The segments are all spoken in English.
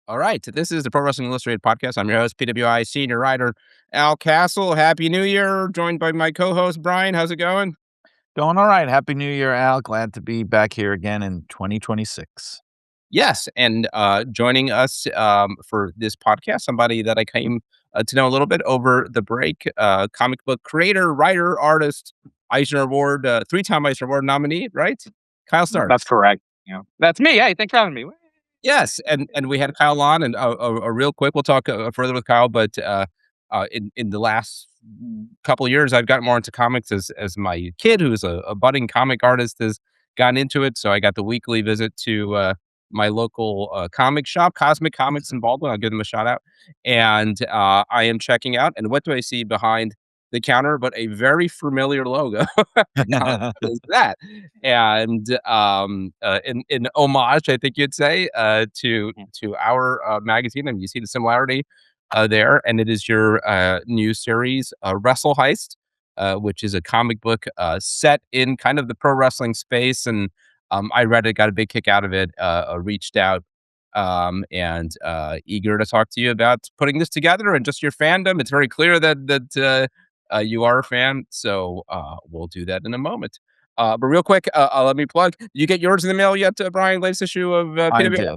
All right. This is the Pro Wrestling Illustrated podcast. I'm your host, PWI senior writer Al Castle. Happy New Year. Joined by my co-host, Brian. How's it going? Going all right. Happy New Year, Al. Glad to be back here again in 2026. Yes. And joining us for this podcast, somebody that I came to know a little bit over the break, comic book creator, writer, artist, Eisner Award, three-time Eisner Award nominee, right? Kyle That's Starks. correct. That's me. Hey, thanks for having me. Yes, and we had Kyle on, and real quick, we'll talk further with Kyle. But in the last couple of years, I've gotten more into comics as my kid, who's a budding comic artist, has gotten into it. So I got the weekly visit to my local comic shop, Cosmic Comics in Baldwin. I'll give them a shout out, and I am checking out. And what do I see behind the counter but a very familiar logo? What is that? And in homage, I think you'd say, to our magazine, and you see the similarity there. And it is your new series, Wrestle Heist, which is a comic book set in kind of the pro wrestling space. And I read it, got a big kick out of it, reached out and eager to talk to you about putting this together and just your fandom. It's very clear that you are a fan, so we'll do that in a moment. But real quick, let me plug. You get yours in the mail yet, Brian? Latest issue of I PWI? did.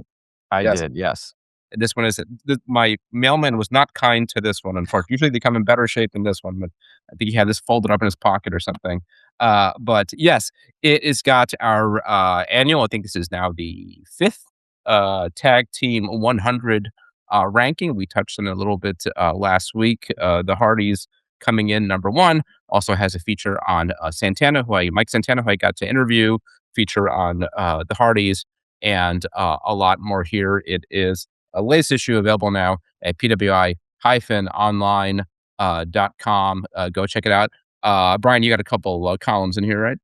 I Yes. did. Yes. This one is my mailman was not kind to this one. Unfortunately, usually they come in better shape than this one, but I think he had this folded up in his pocket or something. But yes, it has got our annual. I think this is now the fifth tag team 100 ranking. We touched on it a little bit last week. The Hardys coming in number one. Also has a feature on Mike Santana, who I got to interview. Feature on the Hardys and a lot more here. It is a latest issue available now at pwi-online.com. Go check it out. Brian, you got a couple columns in here, right?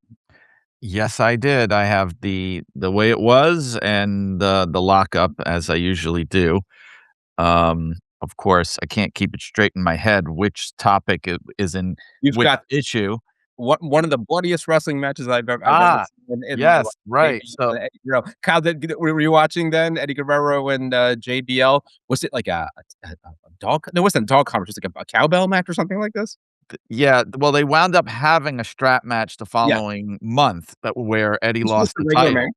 Yes, I did. I have the way it was and the lockup, as I usually do. Of course, I can't keep it straight in my head which topic is in You've which got issue. one of the bloodiest wrestling matches I've ever seen in my Yes, life. right. So Kyle, were you watching then? Eddie Guerrero and JBL. Was it like a dog? No, it wasn't a dog conference. It was like a cowbell match or something like this. yeah, well, they wound up having a strap match the Yeah, following month, where Eddie this was lost the the regular title. match.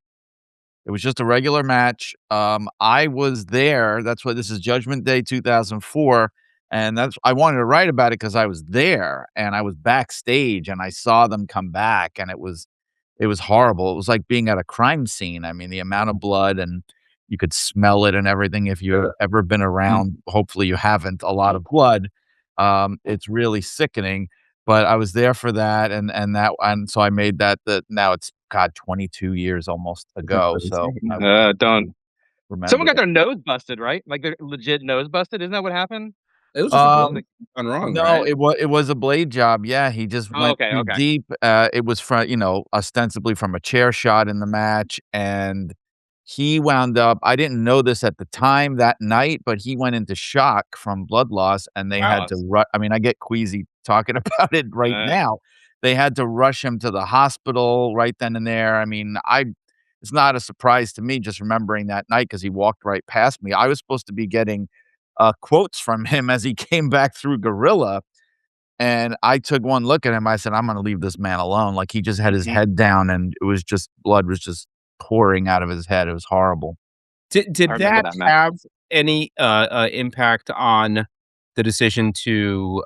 It was just a regular match. I was there. That's why this is Judgment Day 2004, and I wanted to write about it because I was there and I was backstage and I saw them come back, and it was horrible. It was like being at a crime scene. I mean, the amount of blood, and you could smell it and everything. If you've ever been around, hopefully you haven't, a lot of blood. It's really sickening. But I was there for that, and so I made that. Now it's, God, 22 years almost ago. So I Don't. remember Someone got it. their nose busted, right? Like their legit nose busted. Isn't that what happened? It was just a bullet Um, gone wrong, no, right? it was a blade job. Yeah, he just Oh, went okay, too okay. deep. It was from, ostensibly from a chair shot in the match, and he wound up. I didn't know this at the time that night, but he went into shock from blood loss, and they Wow. had to I mean, I get queasy talking about it right Uh, now. They had to rush him to the hospital right then and there. I mean, it's not a surprise to me just remembering that night because he walked right past me. I was supposed to be getting quotes from him as he came back through Gorilla, and I took one look at him. I said, "I'm gonna leave this man alone." Like, he just had his head down, and it was just blood was just pouring out of his head. It was horrible. Did I remember that that match. have any impact on the decision to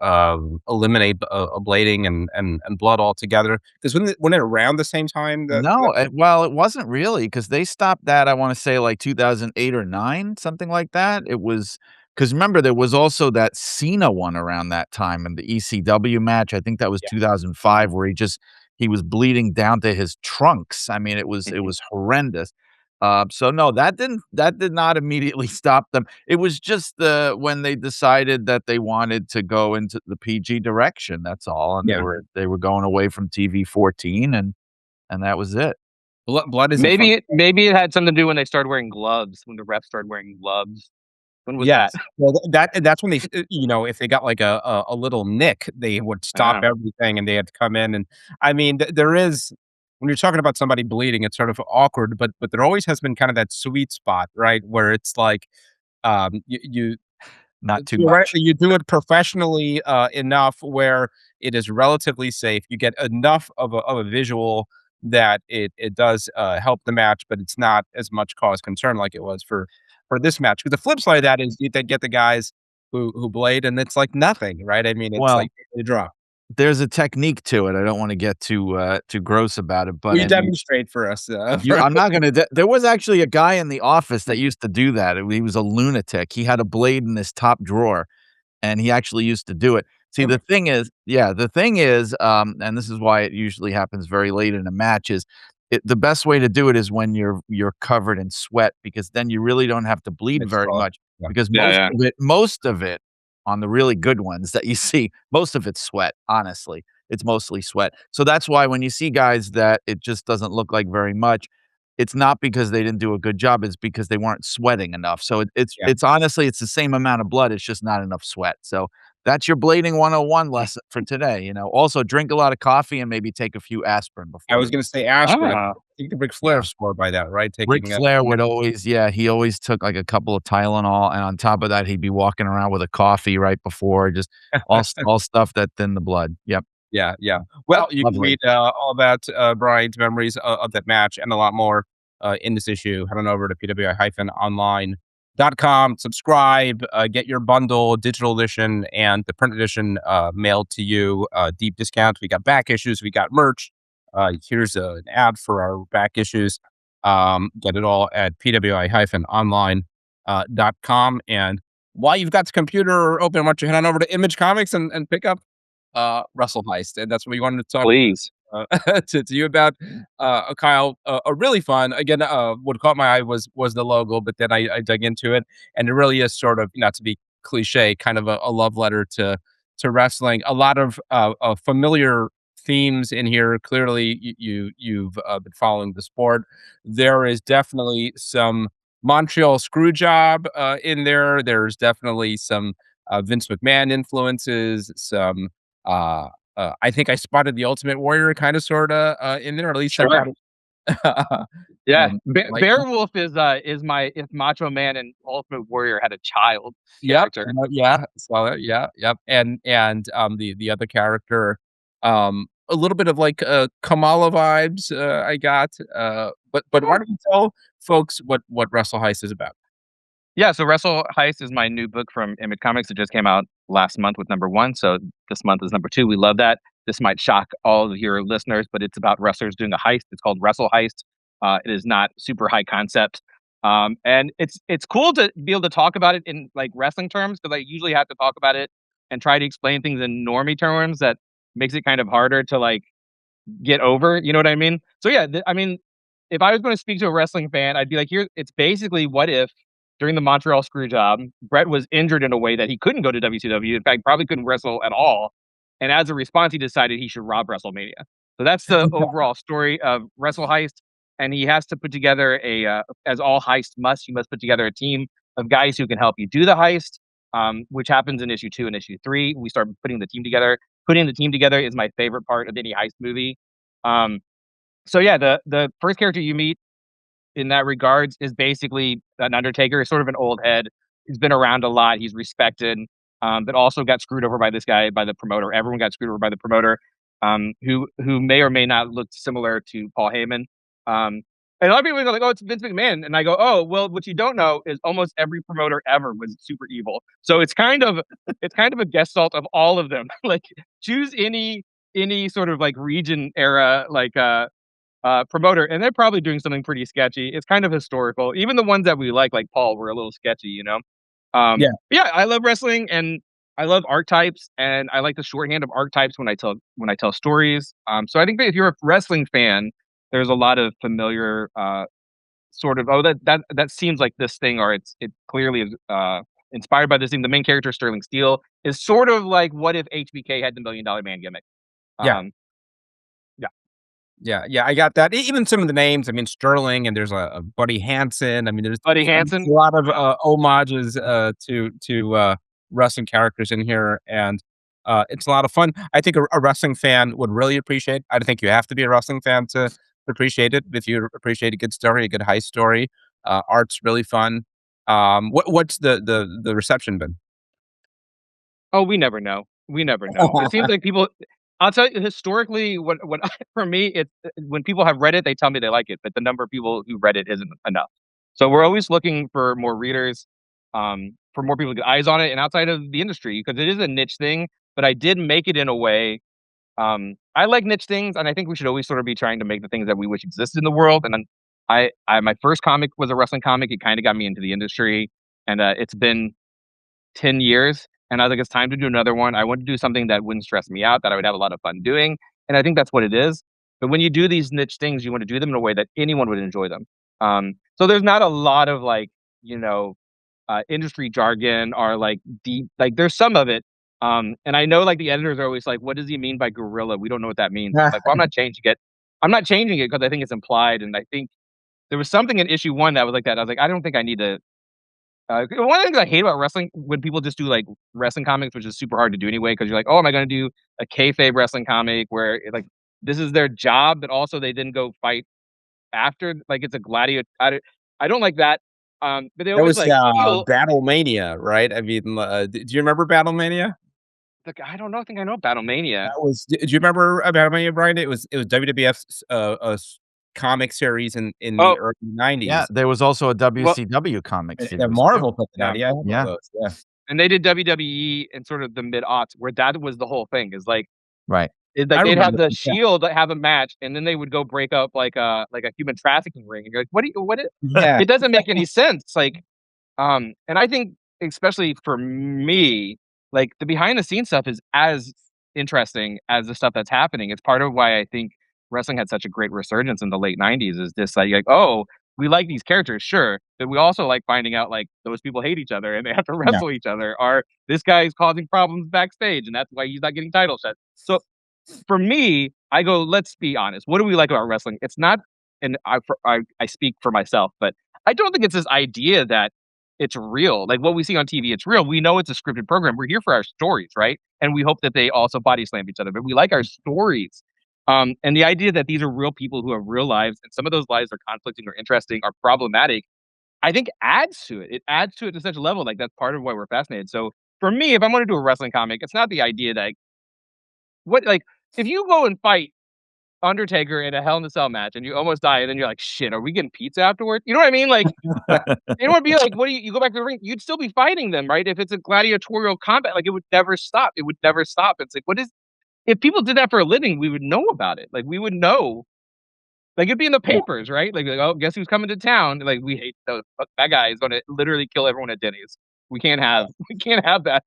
eliminate bleeding and blood altogether? Because when it around the same time No, well, it wasn't really because they stopped that, I wanna say, like, 2008 or 9, something like that. It was because remember, there was also that Cena one around that time in the ECW match. I think that was 2005 where he was bleeding down to his trunks. I mean, it Mhm. was horrendous. So no, that did not immediately stop them. It was just when they decided that they wanted to go into the PG direction, that's all, and yeah, they were going away from TV-14, and that was it. blood isn't fun. Maybe it had something to do when they started wearing gloves. When the refs started wearing gloves. When was that? Yes. Well, that's when they, if they got like a little nick, they would stop Uh, everything and they had to come in. And I mean, there is when you're talking about somebody bleeding, it's sort of awkward, but there always has been kind of that sweet spot, right, where it's like You Not too right, much. you do it professionally, enough where it is relatively safe. You get enough of a visual that it does, help the match, but it's not as much cause concern like it was for this match. Because the flip side of that is you then get the guys who blade, and it's like nothing, right? I mean, it's Well, like a draw. there's a technique to it. I don't wanna get too gross about it, but Will you I mean, demonstrate for us, you I'm not gonna there was actually a guy in the office that Mm, used to do that. He was a lunatic. He had a blade in his top drawer, and he actually used to do it. See, okay, the thing is, and this is why it usually happens very late in a match is the best way to do it is when you're covered in sweat because then you really don't have to bleed mixed very draw. much Yeah, because Yeah, yeah. most of it on the really good ones that you see, most of it's sweat, honestly. It's mostly sweat. So that's why when you see guys that it just doesn't look like very much, it's not because they didn't do a good job, it's because they weren't sweating enough. So yeah. it's honestly it's the same amount of blood, it's just not enough sweat. So that's your blading 101 lesson for today, you know. Also, drink a lot of coffee and maybe take a few aspirin I before was you gonna say aspirin. I Ah, think the Ric Flair yeah. swore by that, right? Ric Taking, Flair would always yeah, he always took, like, a couple of Tylenol, and on top of that, he'd be walking around with a coffee right before, just all stuff that thin the blood. Yep. yeah, yeah. Well, you can Lovely. read, all about, Brian's memories of that match and a lot more, in this issue. Head on over to pwi-online.com, subscribe, get your bundle, digital edition and the print edition, mailed to you, deep discounts. We got back issues, we got merch. Here's an ad for our back issues. Get it all at pwi-online.com. And while you've got the computer open, why don't you head on over to Image Comics and pick up Wrestle Heist, and that's what we wanted to talk please. to you about. Kyle, a really fun. Again, what caught my eye was the logo, but then I dug into it, and it really is sort of not to be cliche, kind of a love letter to wrestling. A lot of familiar themes in here. Clearly, you've been following the sport. There is definitely some Montreal Screwjob in there. There's definitely some Vince McMahon influences, some uh, I think I spotted the Ultimate Warrior kinda sorta, in there, at least I Sure. got it. Yeah. Like Beowulf is my if Macho Man and Ultimate Warrior had a child yep, character. yeah, saw that, yeah, yep, and the other character, a little bit of, like, Kamala vibes, I got, but why Sure. don't you tell folks what Wrestle Heist is about? Yeah, so Wrestle Heist is my new book from Image Comics. It just came out last month with number 1, so this month is number 2. We love that. This might shock all of your listeners, but it's about wrestlers doing a heist. It's called Wrestle Heist. It is not super high concept, and it's cool to be able to talk about it in like wrestling terms because I usually have to talk about it and try to explain things in normie terms that makes it kind of harder to like get over, you know what I mean? So yeah, I mean, if I was going to speak to a wrestling fan, I'd be like, here, it's basically what if during the Montreal Screwjob, Brett was injured in a way that he couldn't go to WCW. In fact, probably couldn't wrestle at all. And as a response, he decided he should rob WrestleMania. So that's the overall story of Wrestle Heist. And he has to put together as all heist must, you must put together a team of guys who can help you do the heist, which happens in issue 2 and issue 3. We start putting the team together. Putting the team together is my favorite part of any heist movie. Um, so yeah, the first character you meet in that regards is basically an Undertaker, sort of an old head. He's been around a lot. He's respected, but also got screwed over by this guy, by the promoter. Everyone got screwed over by the promoter, who may or may not look similar to Paul Heyman. And a lot of people go like, "Oh, it's Vince McMahon," and I go, "Oh, well, what you don't know is almost every promoter ever was super evil. So it's kind of a gestalt of all of them. Like, choose any sort of like region era promoter, and they're probably doing something pretty sketchy. It's kind of historical. Even the ones that we like Paul, were a little sketchy, you know. Yeah, Yeah, I love wrestling, and I love archetypes, and I like the shorthand of archetypes when I tell stories. So I think that if you're a wrestling fan, there's a lot of familiar sort of that seems like this thing, or it clearly is inspired by this thing. The main character, Sterling Steele, is sort of like what if HBK had the $1 Million Man gimmick. yeah. Um, yeah, Yeah, yeah, I got that. Even some of the names, I mean, Sterling and there's a Buddy Hansen. I mean, Buddy there's a Hansen. lot of, homages, to wrestling characters in here, and, it's a lot of fun. I think a wrestling fan would really appreciate. I don't think you have to be a wrestling fan to appreciate it. If you appreciate a good story, a good heist story, art's really fun. What's the reception been? Oh, we never know. We never know. It seems like people I'll tell you historically, what for me, it's when people have read it, they tell me they like it, but the number of people who read it isn't enough. So we're always looking for more readers, for more people to get eyes on it and outside of the industry because it is a niche thing, but I did make it in a way I like niche things, and I think we should always sort of be trying to make the things that we wish existed in the world. And then my first comic was a wrestling comic. It kind of got me into the industry, and it's been 10 years. And I was like, it's time to do another one. I want to do something that wouldn't stress me out, that I would have a lot of fun doing. And I think that's what it is. But when you do these niche things, you want to do them in a way that anyone would enjoy them. So there's not a lot of like, you know, industry jargon or like deep, like there's some of it. And I know like the editors are always like, what does he mean by gorilla? We don't know what that means. I'm like, well, I'm not changing it. I'm not changing it because I think it's implied. And I think there was something in issue one that was like that. I was like, I don't think I need to one of the things I hate about wrestling when people just do like wrestling comics, which is super hard to do anyway, because you're like, oh, am I going to do a kayfabe wrestling comic where like this is their job, but also they didn't go fight after, like it's a gladiator. I don't like that. But they That always was, like feel Battlemania, right? I mean, do you remember Battlemania? like I don't know. I think I know Battlemania. That was do you remember Battlemania, Brian? It was WWF's, comic series in the Oh, early Yeah, '90s. there was also a well, WCW comic And series too. Marvel put it yeah. out, yeah, I had all Yeah, those, yeah. And they did WWE in sort of the mid aughts, where that was the whole thing. Is like right. it's I like they'd have remember the them, yeah. Shield have a match, and then they would go break up like a human trafficking ring. And you're like, what do you what? Yeah. It doesn't make any sense. Like and I think especially for me, like the behind the scenes stuff is as interesting as the stuff that's happening. It's part of why I think wrestling had such a great resurgence in the late '90s. Is this like oh, we like these characters, sure, but we also like finding out like those people hate each other and they have to Yeah. wrestle each other, or this guy is causing problems backstage and that's why he's not getting title shots. So for me, I go, let's be honest. What do we like about wrestling? It's not, and I speak for myself, but I don't think it's this idea that it's real. Like what we see on TV, it's real. We know it's a scripted program. We're here for our stories, right? And we hope that they also body slam each other, but we like our stories. And the idea that these are real people who have real lives, and some of those lives are conflicting or interesting or problematic, I think adds to it. It adds to it to such a level. Like that's part of why we're fascinated. So for me, if I'm going to do a wrestling comic, it's not the idea that what like if you go and fight Undertaker in a Hell in a Cell match and you almost die, and then you're like, "Shit, are we getting pizza afterward?" You know what I mean? Like, it would be like, what do you go back to the ring, you'd still be fighting them, right? If it's a gladiatorial combat, like, it would never stop. It would never stop. It's like, what is if people did that for a living, we would know about it. Like, we would know. Like, it'd be in the Yeah. papers, right? Like, "Oh, guess who's coming to town?" Like, "We hate those that guy is gonna literally kill everyone at Denny's." We can't have we can't have that.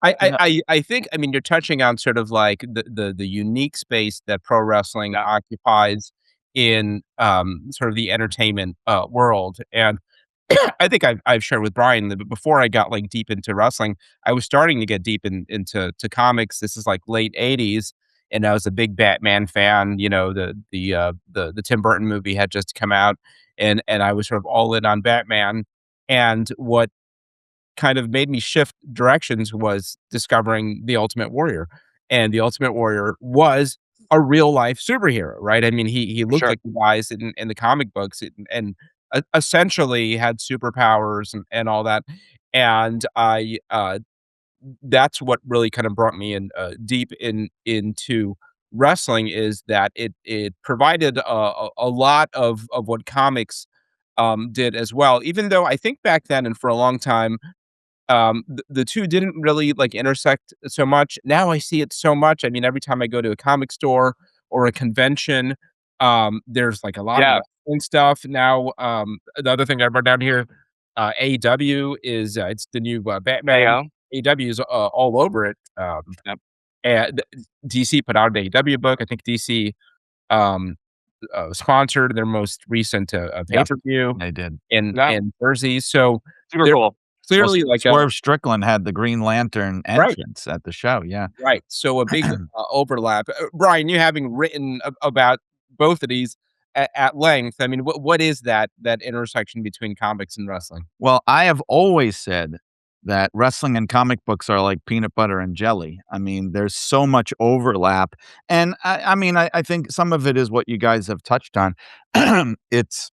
I Yeah, I I think I mean, you're touching on sort of like the unique space that pro wrestling Yeah. occupies in, sort of the entertainment, world, and I think I've shared with Brian that before I got, like, deep into wrestling, I was starting to get deep into comics. This is, like, late '80s, and I was a big Batman fan, you know, the Tim Burton movie had just come out, and I was sort of all in on Batman, and what kind of made me shift directions was discovering The Ultimate Warrior, and The Ultimate Warrior was a real life superhero, right? I mean, he For looked sure. like the guys in the comic books and essentially had superpowers and all that, and that's what really kind of brought me in, deep into wrestling is that it provided a lot of what comics, did as well, even though I think back then and for a long time the 2 didn't really, like, intersect so much. Now I see it so much. I mean, every time I go to a comic store or a convention, there's, like, a lot of Yeah. wrestling stuff. Now, the other thing I brought down here, AEW is, it's the new, Batman. KO. AEW is, all over it, Yep. and DC put out an AEW book. I think DC, um, sponsored their most recent, Yep. pay-per-view they did. Yeah. in Jersey, so Super they're cool. Well, clearly like a Swerve Strickland had the Green Lantern right. entrance at the show, yeah. Right, so a big, overlap. Brian, you having written about both of these at length, I mean, what is that intersection between comics and wrestling? Well, I have always said that wrestling and comic books are like peanut butter and jelly. I mean, there's so much overlap, and I mean, I think some of it is what you guys have touched on. It's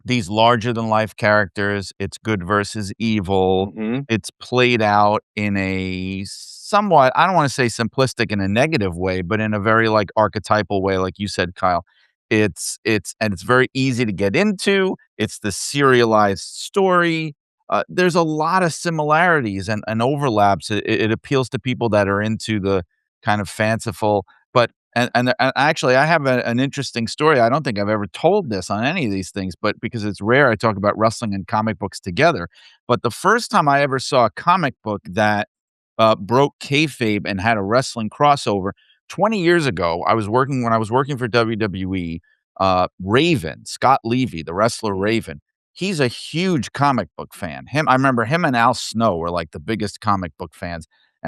these larger than life characters. It's good versus evil. Mhm. It's played out in a somewhat, I don't want to say simplistic in a negative way, but in a very like archetypal way, like you said, Kyle. It's very easy to get into. It's the serialized story. There's a lot of similarities and overlaps. It appeals to people that are into the kind of fanciful, but and actually, I have an interesting story. I don't think I've ever told this on any of these things, but because it's rare, I talk about wrestling and comic books together. But the first time I ever saw a comic book that broke kayfabe and had a wrestling crossover, 20 years ago, when I was working for WWE. Raven, Scott Levy, the wrestler Raven, he's a huge comic book fan. I remember him and Al Snow were like the biggest comic book fans.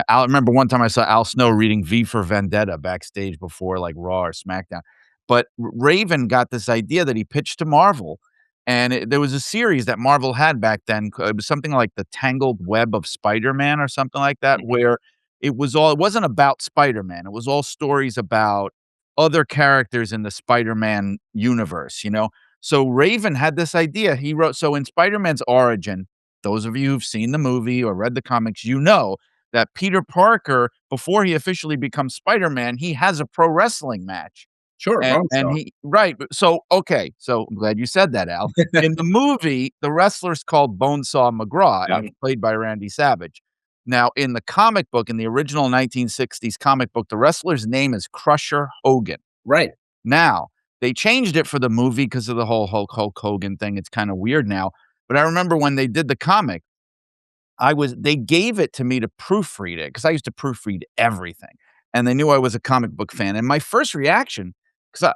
I remember one time I saw Al Snow reading V for Vendetta backstage before like Raw or SmackDown. But Raven got this idea that he pitched to Marvel. And there was a series that Marvel had back then. It was something like the Tangled Web of Spider-Man or something like that, Mhm. where it wasn't about Spider-Man. It was all stories about other characters in the Spider-Man universe, you know? So Raven had this idea. So in Spider-Man's origin, those of you who've seen the movie or read the comics, you know that Peter Parker, before he officially becomes Spider-Man, he has a pro wrestling match. Sure, And Bonesaw. he right, but so, okay, so I'm glad you said that, Al. In the movie, the wrestler's called Bonesaw McGraw, and Yep. it's played by Randy Savage. Now, in the comic book, in the original 1960s comic book, the wrestler's name is Crusher Hogan. Right. Now, they changed it for the movie because of the whole Hulk Hogan thing. It's kinda weird now, but I remember when they did the comic, they gave it to me to proofread it because I used to proofread everything, and they knew I was a comic book fan, and my first reaction 'cause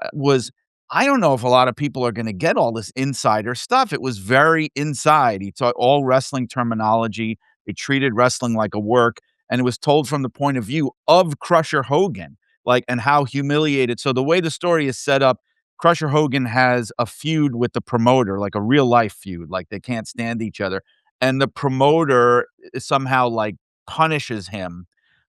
I don't know if a lot of people are gonna get all this insider stuff. It was very inside. He taught all wrestling terminology. They treated wrestling like a work, and it was told from the point of view of Crusher Hogan, like, and how humiliated. So the way the story is set up, Crusher Hogan has a feud with the promoter, like a real life feud, like they can't stand each other, and the promoter somehow like punishes him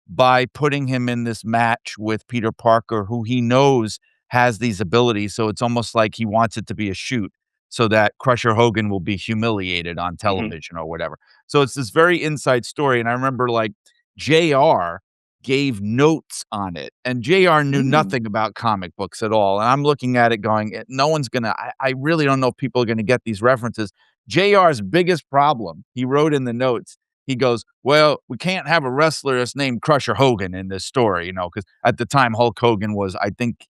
by putting him in this match with Peter Parker, who he knows has these abilities. So it's almost like he wants it to be a shoot so that Crusher Hogan will be humiliated on Mhm. television or whatever. So it's this very inside story. And I remember like JR gave notes on it, and JR knew Mm. nothing about comic books at all. And I'm looking at it going, no one's gonna, I really don't know if people are gonna get these references. JR's biggest problem, he wrote in the notes, he goes, "Well, we can't have a wrestler that's named Crusher Hogan in this story," you know, because at the time Hulk Hogan was, I think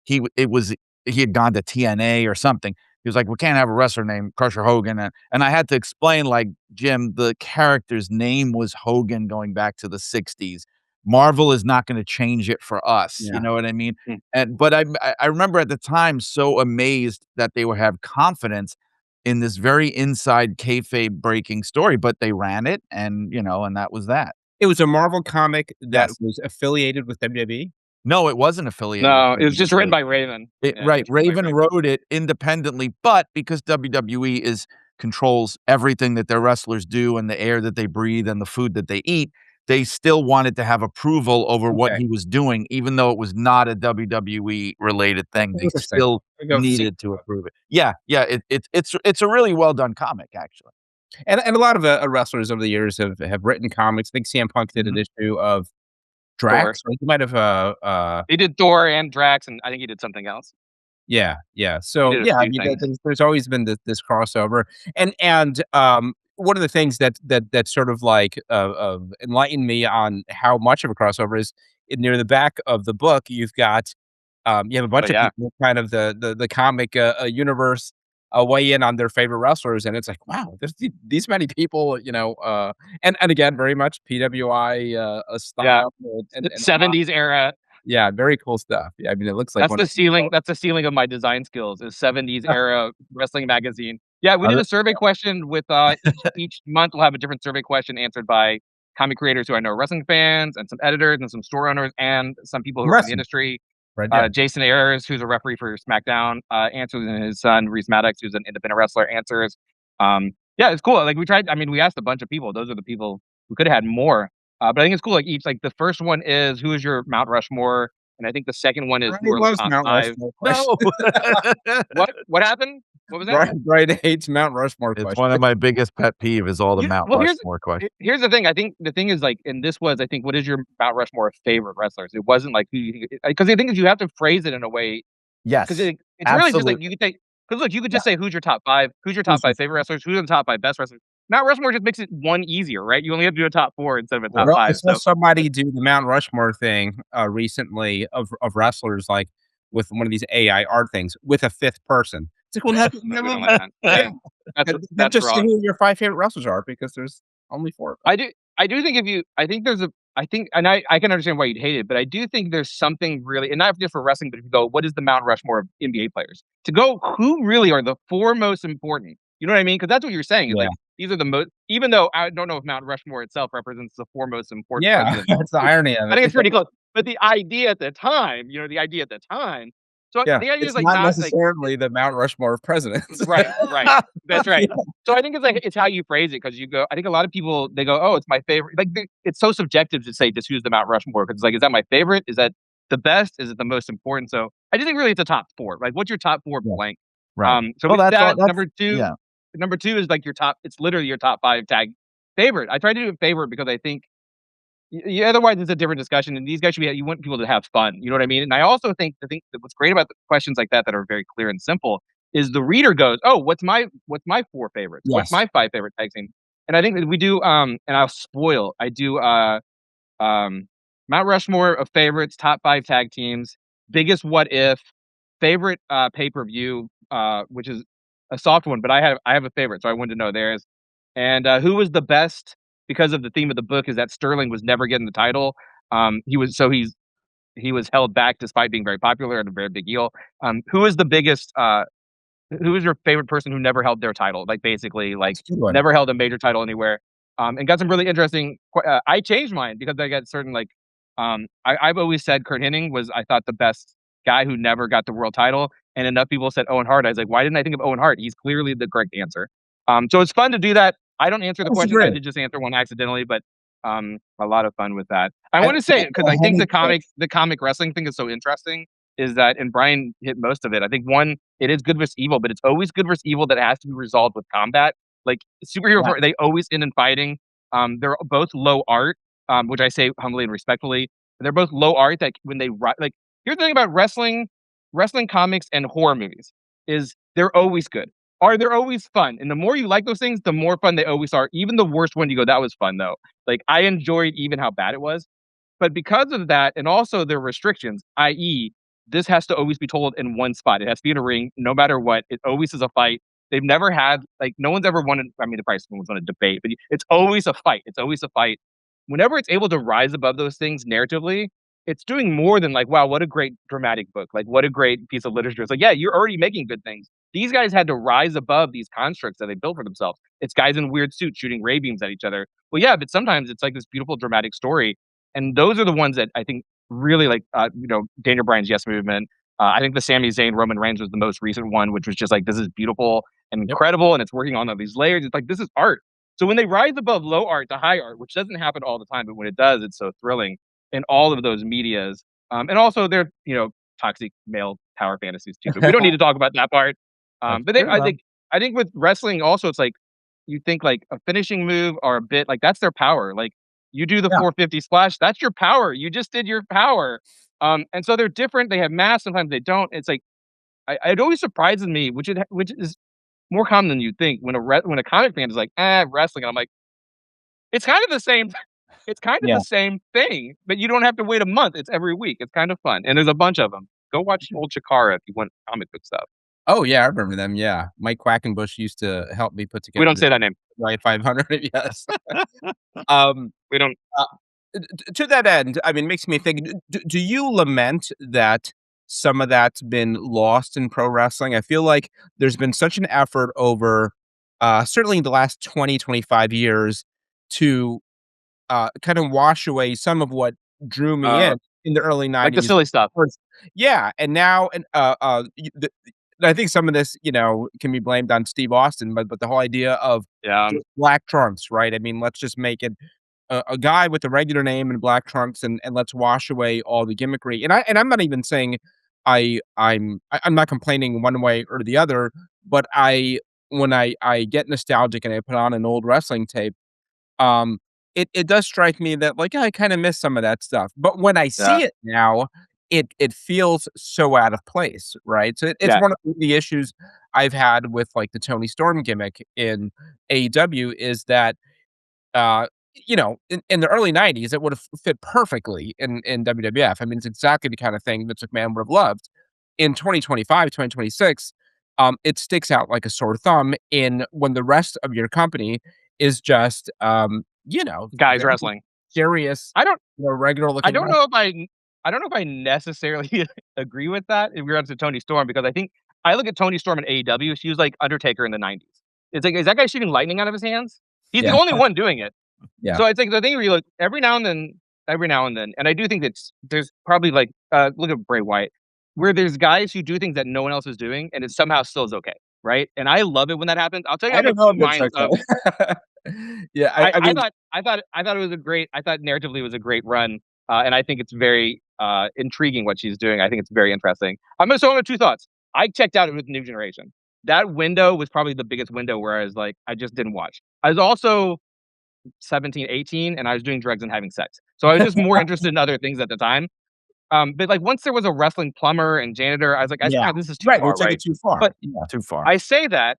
he had gone to TNA or something. He was like, "We can't have a wrestler named Crusher Hogan," and I had to explain, like, "Jim, the character's name was Hogan going back to the '60s. Marvel is not gonna change it for us," you Yeah. know what I mean? Mm. But I remember at the time so amazed that they would have confidence in this very inside kayfabe breaking story, but they ran it and, you know, and that was that. It was a Marvel comic that Yes. was affiliated with WWE? No, it wasn't affiliated with No, it was just written WWE. by Raven. Yeah, Right, just written by Raven Raven. wrote it independently, but because WWE is controls everything that their wrestlers do and the air that they breathe and the food that they eat, they still wanted to have approval over what Okay. he was doing, even though it was not a WWE related thing. They Interesting. still I go see needed to approve it. Yeah, yeah, it's a really well done comic, actually. and a lot of, wrestlers over the years have written comics. I think CM Punk did an Mhm. issue of Thor. Drax, right? He might have, He did Thor and Drax, and I think he did something else. yeah, yeah. He So, did a yeah, I few mean, things. there's always been this crossover, and one of the things that sort of like, enlightened me on how much of a crossover is near the back of the book, you have a Oh, bunch of yeah. people, kind of the comic, universe, weigh in on their favorite wrestlers, and it's like, wow, there's these many people, and again, very much PWI, Yeah. style and homage. 70s era. Yeah, very cool stuff. Yeah, I mean, it looks like one of That's the ceiling of my design skills, is 70s era wrestling magazine. Yeah, we I did re a survey question with, each month we'll have a different survey question answered by comic creators who I know are wrestling fans, and some editors, and some store owners, and some people who are from the wrestling, industry. right, yeah. Jason Ayers, who's a referee for SmackDown, answers, and his son, Reese Maddox, who's an independent wrestler, answers. Yeah, it's cool. Like, we asked a bunch of people. Those are the people we coulda had more. But I think it's cool, like, the first one is, "Who is your Mount Rushmore?" And I think the second one is, "Who Everybody are the loves top Mount 5." Rushmore No. What? What happened? What was that? Brian hates Mount Rushmore It's question. one of my biggest pet peeve is all the Mount Well, Rushmore questions. here's the thing. I think the thing is like, and this was, I think, what is your Mount Rushmore of favorite wrestlers? It wasn't like who you because the thing is you have to phrase it in a way because Yes, it's really just like absolutely. you could say because look, you could Yeah. just say who's your top five, who's your top Who's your five favorite wrestlers, who's the top five best wrestlers. Mount Rushmore just makes it one easier, right? You only have to do a top four instead of a top Well, I five. saw So somebody do the Mount Rushmore thing, recently of wrestlers, like, with one of these AI art things with a 5th person. It's like, well, no, we don't like that. Yeah, then that's just say wrong. who your 5 favorite wrestlers are because there's only 4 of them. I do think if you I think there's a I think and I can understand why you'd hate it, but I do think there's something really and not just for wrestling, but if you go, what is the Mount Rushmore of NBA players? To go, who really are the 4 most important? You know what I mean? Because that's what you're saying is Yeah. like these are the most even though I don't know if Mount Rushmore itself represents the 4 most important Yeah, presidents. that's the irony of I think it. it's pretty close. But the idea at the time, the idea at the time. So Yeah, the idea is it's like not not like necessarily the Mount Rushmore of presidents. right, right. That's right. Yeah. So I think it's like it's how you phrase it because you go. I think a lot of people they go, "Oh, it's my favorite." Like it's so subjective to say just who's the Mount Rushmore because it's like, is that my favorite? Is that the best? Is it the most important? So I just think really it's a top four. Like, what's your top four Yeah. blank? Right. So Well, with that's all that, that's yeah. number two is like your top. It's literally your top five tag favorite. I try to do a favorite because I think otherwise it's a different discussion, and these guys should be you want people to have fun, you know what I mean? And I also think the thing that what's great about the questions like that are very clear and simple is the reader goes, "Oh, what's my 4 favorites? What's Yes. my 5 favorite tag team?" And I think that we do, and I do, um, Mount Rushmore of favorites, top 5 tag teams, biggest what if, favorite, pay-per-view, which is a soft one, but I have a favorite, so I wanted to know theirs. And, who was the best because of the theme of the book is that Sterling was never getting the title. He was held back despite being very popular and a very big heel. Who is the biggest, who is your favorite person who never held their title? Like, basically, like, That's a good one. never held a major title anywhere, and got some really interesting I changed mine because I got certain, like, I've always said Kurt Hennig was, I thought, the best guy who never got the world title, and enough people said Owen Hart. I was like, "Why didn't I think of Owen Hart? He's clearly the correct answer." So it's fun to do that. I don't answer the That's questions. I great. did just answer one accidentally, but, a lot of fun with that. I I wanna say think because the I think Hennig pick the comic wrestling thing is so interesting is that and Brian hit most of it. I think one, it is good versus evil, but it's always good versus evil that has to be resolved with combat. Like superhero, yeah, they always end in fighting. They're both low art, which I say humbly and respectfully. They're both low art that when they like. Here's the thing about wrestling comics and horror movies is they're always good. They're always fun, and the more you like those things, the more fun they always are. Even the worst one, you go, "That was fun, though." Like I enjoyed even how bad it was. But because of that, and also their restrictions, i.e., this has to always be told in one spot. It has to be in a ring, no matter what. It always is a fight. They've never had like no one's ever won. I mean, the price one's won a debate, but it's always a fight. It's always a fight. Whenever it's able to rise above those things narratively, it's doing more than like, wow, what a great dramatic book. Like, what a great piece of literature. It's like, yeah, you're already making good things. These guys had to rise above these constructs that they built for themselves. It's guys in weird suits shooting ray beams at each other. Well, yeah, but sometimes it's like this beautiful dramatic story and those are the ones that I think really like, Daniel Bryan's Yes Movement. I think the Sami Zayn Roman Reigns was the most recent one, which was just like, this is beautiful and yep. incredible, and it's working on all these layers. It's like, this is art. So when they rise above low art to high art, which doesn't happen all the time, but when it does, it's so thrilling in all of those medias. And also they're, toxic male power fantasies too, but we don't need to talk about that part. That's But true, though. I think with wrestling also, it's like, you think like a finishing move or a bit, like that's their power. Like you do the Yeah, 450 splash, that's your power. You just did your power. And so they're different. They have mass, sometimes they don't. It's like it always surprises me, which is more common than you think when a comic fan is like, wrestling. And I'm like, it's kind of the same. It's kind of yeah. the same thing, but you don't have to wait a month. It's every week. It's kind of fun, and there's a bunch of them. Go watch old CHIKARA if you want comic book stuff. Oh, yeah, I remember them, yeah. Mike Quackenbush used to help me put We together don't the say that name. right 500, yes. Um, We don't. uh, to that end, I mean, it makes me think, do you lament that some of that's been lost in pro wrestling? I feel like there's been such an effort over, certainly the last 20, 25 years to, kind of wash away some of what drew me Uh, in the early like the '90s. silly stuff. Yeah, and now I think some of this, can be blamed on Steve Austin, but the whole idea of Yeah. just black trunks, right? I mean, let's just make it a guy with a regular name and black trunks, and let's wash away all the gimmickry. And I'm not even saying I'm not complaining one way or the other, but when I get nostalgic and I put on an old wrestling tape, um, it does strike me that, like, I kinda miss some of that stuff, but when I Yeah. see it now, it feels so out of place, right? So it's Yeah. one of the issues I've had with, like, the Tony Storm gimmick in AEW is that, uh, in the early '90s, it would've fit perfectly in WWF. I mean, it's exactly the kind of thing that McMahon would have loved. In 2025, 2026, it sticks out like a sore thumb in when the rest of your company is just, Guys very wrestling. serious, I don't regular I looking don't know if I don't know if I necessarily agree with that in regards to Tony Storm because I think I look at Tony Storm in AEW, she was like Undertaker in the '90s. It's like, is that guy shooting lightning out of his hands? He's the Yeah, only one doing it. yeah. So it's like the thing where you look every now and then, and I do think there's probably like look at Bray Wyatt, where there's guys who do things that no one else is doing, and it somehow still is okay, right? And I love it when that happens. I'll tell you, I I'm don't of know two if it's minds of okay. Yeah, I mean, I thought it was a great I thought narratively it was a great run, and I think it's very, intriguing what she's doing. I think it's very interesting. I'm gonna 2 thoughts. I checked out with New Generation. That window was probably the biggest window where I was like, I just didn't watch. I was also 17, 18, and I was doing drugs and having sex. So I was just more interested in other things at the time. But, like, once there was a wrestling plumber and janitor, I was like, yeah. this is too Right, they far, took right?" it too far. But Yeah. Too far. I say that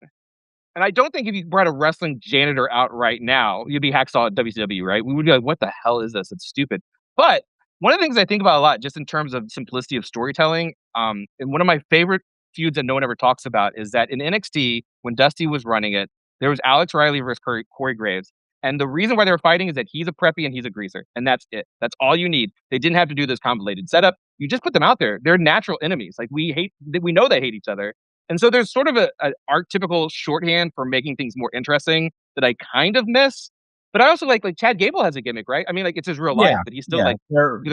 and I don't think if you brought a wrestling janitor out right now, you'd be hacksaw at WCW, right? We would be like, "What the hell is this? It's stupid." But one of the things I think about a lot, just in terms of simplicity of storytelling, and one of my favorite feuds that no one ever talks about is that in NXT, when Dusty was running it, there was Alex Riley versus Corey Graves. And the reason why they were fighting is that he's a preppy and he's a greaser, and that's it. That's all you need. They didn't have to do this convoluted setup. You just put them out there. They're natural enemies. Like we know they hate each other, and so there's sort of a archetypical shorthand for making things more interesting that I kind of miss. But I also like Chad Gable has a gimmick, right? I mean, like it's his real life, Yeah, but he's still yeah, like they're he's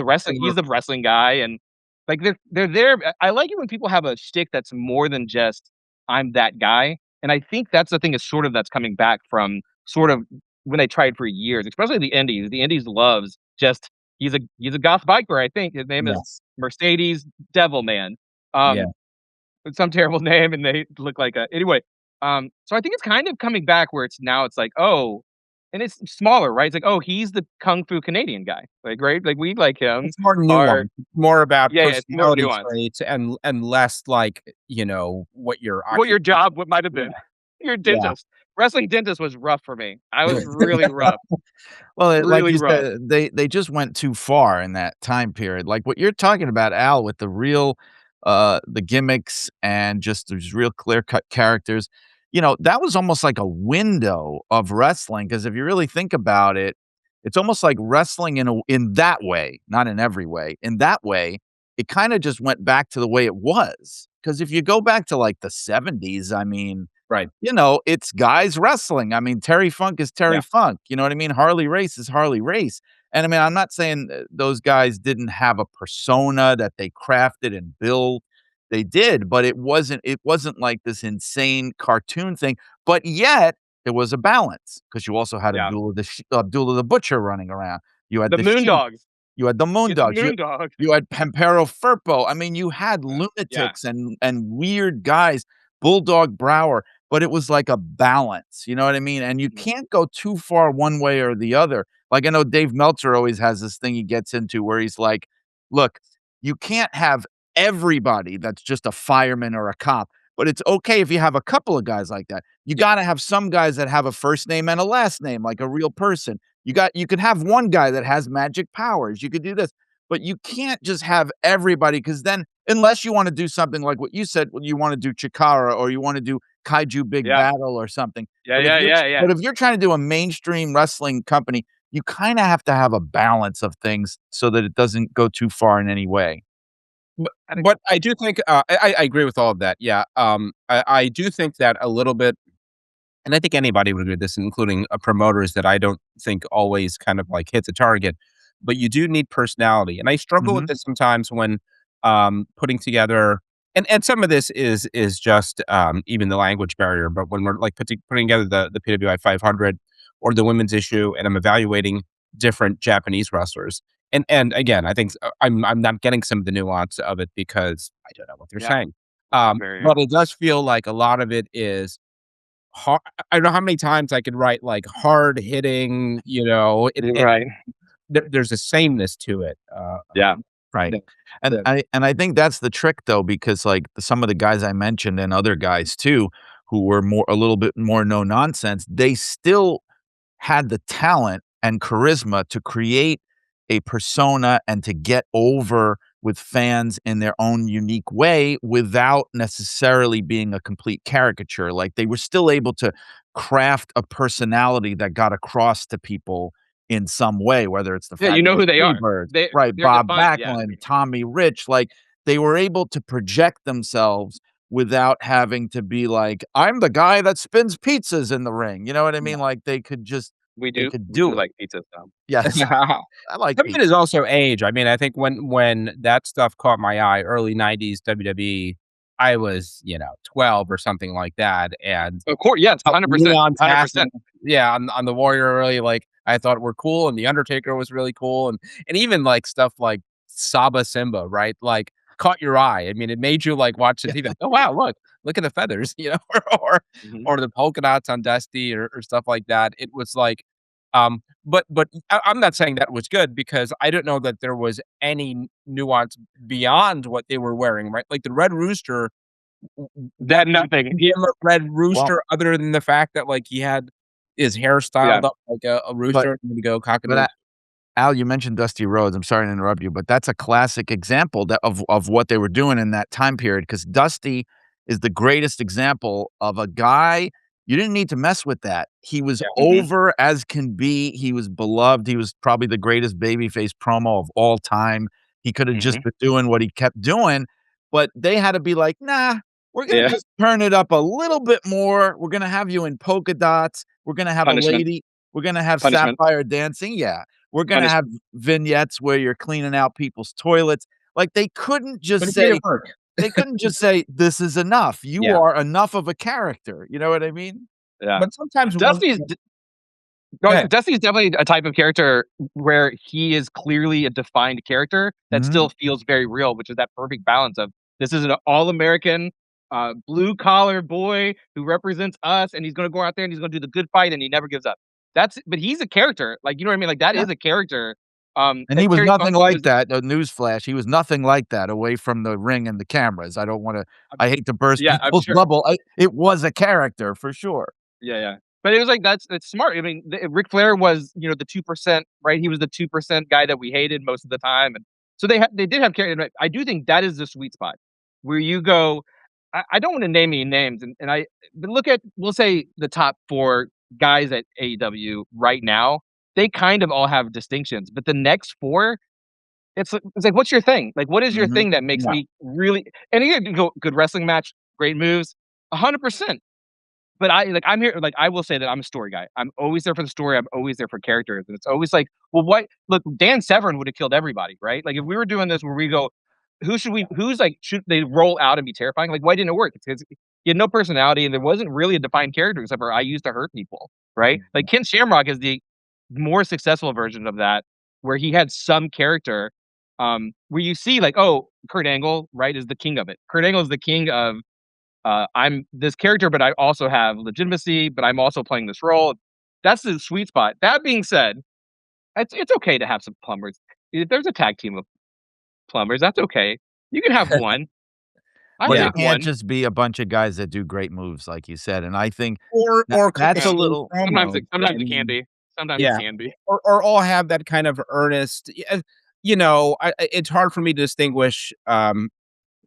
the wrestling guy and like they're there. I like it when people have a shtick that's more than just I'm that guy. And I think that's the thing is sort of that's coming back from sort of when they tried for years, especially the indies. The indies loves just he's a goth biker, I think. His name is yes, Mercedes Devilman. yeah. Um, it's some terrible name and they look like a anyway, so I think it's kind of coming back where it's like, "Oh," and it's smaller, right? It's like, "Oh, he's the kung fu Canadian guy." Like, right? Like, we like him. It's more Or nuanced, more about yeah, it's more personality nuanced. traits and less like, what your What your occupation. job what might have Yeah, been. You're a yeah. dentist. Wrestling dentist was rough for me. I was really rough. Well, like Really you rough. said, they just went too far in that time period. Like what you're talking about, Al, with the real, the gimmicks and just these real clear-cut characters. That was almost like a window of wrestling. Because if you really think about it, it's almost like wrestling in that way, not in every way. In that way, it kinda just went back to the way it was. Because if you go back to, like, the '70s, I mean, Right. it's guys wrestling. I mean, Terry Funk is Terry Yeah. Funk, you know what I mean? Harley Race is Harley Race. And I mean, I'm not saying those guys didn't have a persona that they crafted and built. They did, but it wasn't like this insane cartoon thing. But yet there was a balance because you also had Yeah. Abdullah the Butcher running around. You had The the Sheik. Moondogs. You had the Get the Moondogs. You Moondog. you had Pampero Firpo. I mean, you had Yeah. lunatics and weird guys, Bulldog Brower, but it was like a balance, you know what I mean? And you Mhm. can't go too far one way or the other. Like, I know Dave Meltzer always has this thing he gets into where he's like, "Look, you can't have everybody that's just a fireman or a cop, but it's okay if you have a couple of guys like that. You Yeah. gotta have some guys that have a first name and a last name like a real person. You could have one guy that has magic powers. You could do this, but you can't just have everybody because then unless you wanna do something like what you said, when you wanna do Chikara or you wanna do Kaiju Big Yeah. Battle or something. Yeah, But if yeah, you're yeah, yeah. but if you're trying to do a mainstream wrestling company, you kinda have to have a balance of things so that it doesn't go too far in any way. I think But I do think, I agree with all of that, yeah, I do think that a little bit and I think anybody would agree with this, including, promoters that I don't think always kind of, like, hit the target, but you do need personality, and I struggle with Mhm. this sometimes when, putting together and some of this is just, even the language barrier, but when we're, like, putting together the PWI 500 or the women's issue, and I'm evaluating different Japanese wrestlers, And again, I think I'm not getting some of the nuance of it because I don't know what they're Yeah, saying. very. But it does feel like a lot of it is har I don't know how many times I could write, like, hard hitting, it Right. there's a sameness to it, Yeah. Right. The And the I think that's the trick though, because like some of the guys I mentioned and other guys too, who were more a little bit more no nonsense, they still had the talent and charisma to create a persona and to get over with fans in their own unique way without necessarily being a complete caricature. Like they were still able to craft a personality that got across to people in some way, whether it's the Yeah, you know Fabulous who they are. Freebirds, They right? they're Bob defined, yeah. Backlund, Tommy Rich, like they were able to project themselves without having to be like, I'm the guy that spins pizzas in the ring. You know what I Yeah. mean? Like they could We do do it. like pizza, so. Yes, I like Some of it is pizza. also age. I mean, I think when that stuff caught my eye, early '90s WWE, I was, 12 or something like that, and Of course, yes, 100%, Leon Tasman, 100%. yeah, on the Warrior really, like, I thought were cool, and The Undertaker was really cool, and even, like, stuff like Saba Simba, right? Like, caught your eye. I mean, it made you, like, watch the TV, like, "Oh, wow, look at the feathers," or Mhm. or the polka dots on Dusty or stuff like that. It was like, but I'm not saying that was good because I don't know that there was any nuance beyond what they were wearing, right? Like, the Red Rooster, what That nothing. give him a red Well, rooster other than the fact that, like, he had his hair Yeah. styled up like a but rooster and to go cock a but doodle. Al, you mentioned Dusty Rhodes. I'm sorry to interrupt you, but that's a classic example that of what they were doing in that time period. Because Dusty is the greatest example of a guy you didn't need to mess with that. He was Yeah. Mhm, over as can be. He was beloved. He was probably the greatest babyface promo of all time. He could have just mhm. been doing what he kept doing, but they had to be like, "Nah, we're gonna Yeah. just turn it up a little bit more. We're gonna have you in polka dots. We're gonna have a Punishment, lady. We're gonna have punishment, sapphire dancing." Yeah. We're gonna have punishment. vignettes where you're cleaning out people's toilets. Like, But it made it work. they couldn't just say, "This is enough. You Yeah. are enough of a character." You know what I mean? Yeah. But sometimes one Dusty's yeah, d go Go ahead. Dusty's definitely a type of character where he is clearly a defined character that Mhm. still feels very real, which is that perfect balance of, this is an all-American, blue collar boy who represents us, and he's gonna go out there and he's gonna do the good fight, and he never gives up. But he's a character, like, you know what I mean? Like, that Yeah. is a character, And he that was carries nothing also his. like that, newsflash, he was nothing like that away from the ring and the cameras. I hate to burst Yeah, I'm people's sure. bubble. It was a character for sure. Yeah, yeah. But it was like, that's smart. I mean, Ric Flair was, the 2%, right? He was the 2% guy that we hated most of the time, and so they did have character. I do think that is the sweet spot where you go. I don't want to name any names, but look at, we'll say, the top four guys at AEW right now. They kind of all have distinctions, but the next four, it's like, what's your thing? Like, what is your Mhm. thing that makes Yeah. me really? And you can go good wrestling match, great moves, 100%. But I'm here, like, I will say that I'm a story guy. I'm always there for the story, I'm always there for characters, and it's always like, well, what look, Dan Severn would have killed everybody, right? Like, if we were doing this where we go, who's like, should they roll out and be terrifying? Like, why didn't it work? It's 'cause he had no personality, and there wasn't really a defined character except for, "I used to hurt people," right? Like, Ken Shamrock is the more successful version of that, where he had some character, where you see, like, oh, Kurt Angle, right, is the king of it. Kurt Angle is the king of, I'm this character, but I also have legitimacy, but I'm also playing this role. That's the sweet spot. That being said, it's okay to have some plumbers. If there's a tag team of plumbers, that's okay. You can have one. I But Yeah. it take can't one. just be a bunch of guys that do great moves, like you said, and I think Or cut the that's a same little promos. Sometimes I it can mean, be. Sometimes it yeah. can be. Or all have that kind of earnest it's hard for me to distinguish,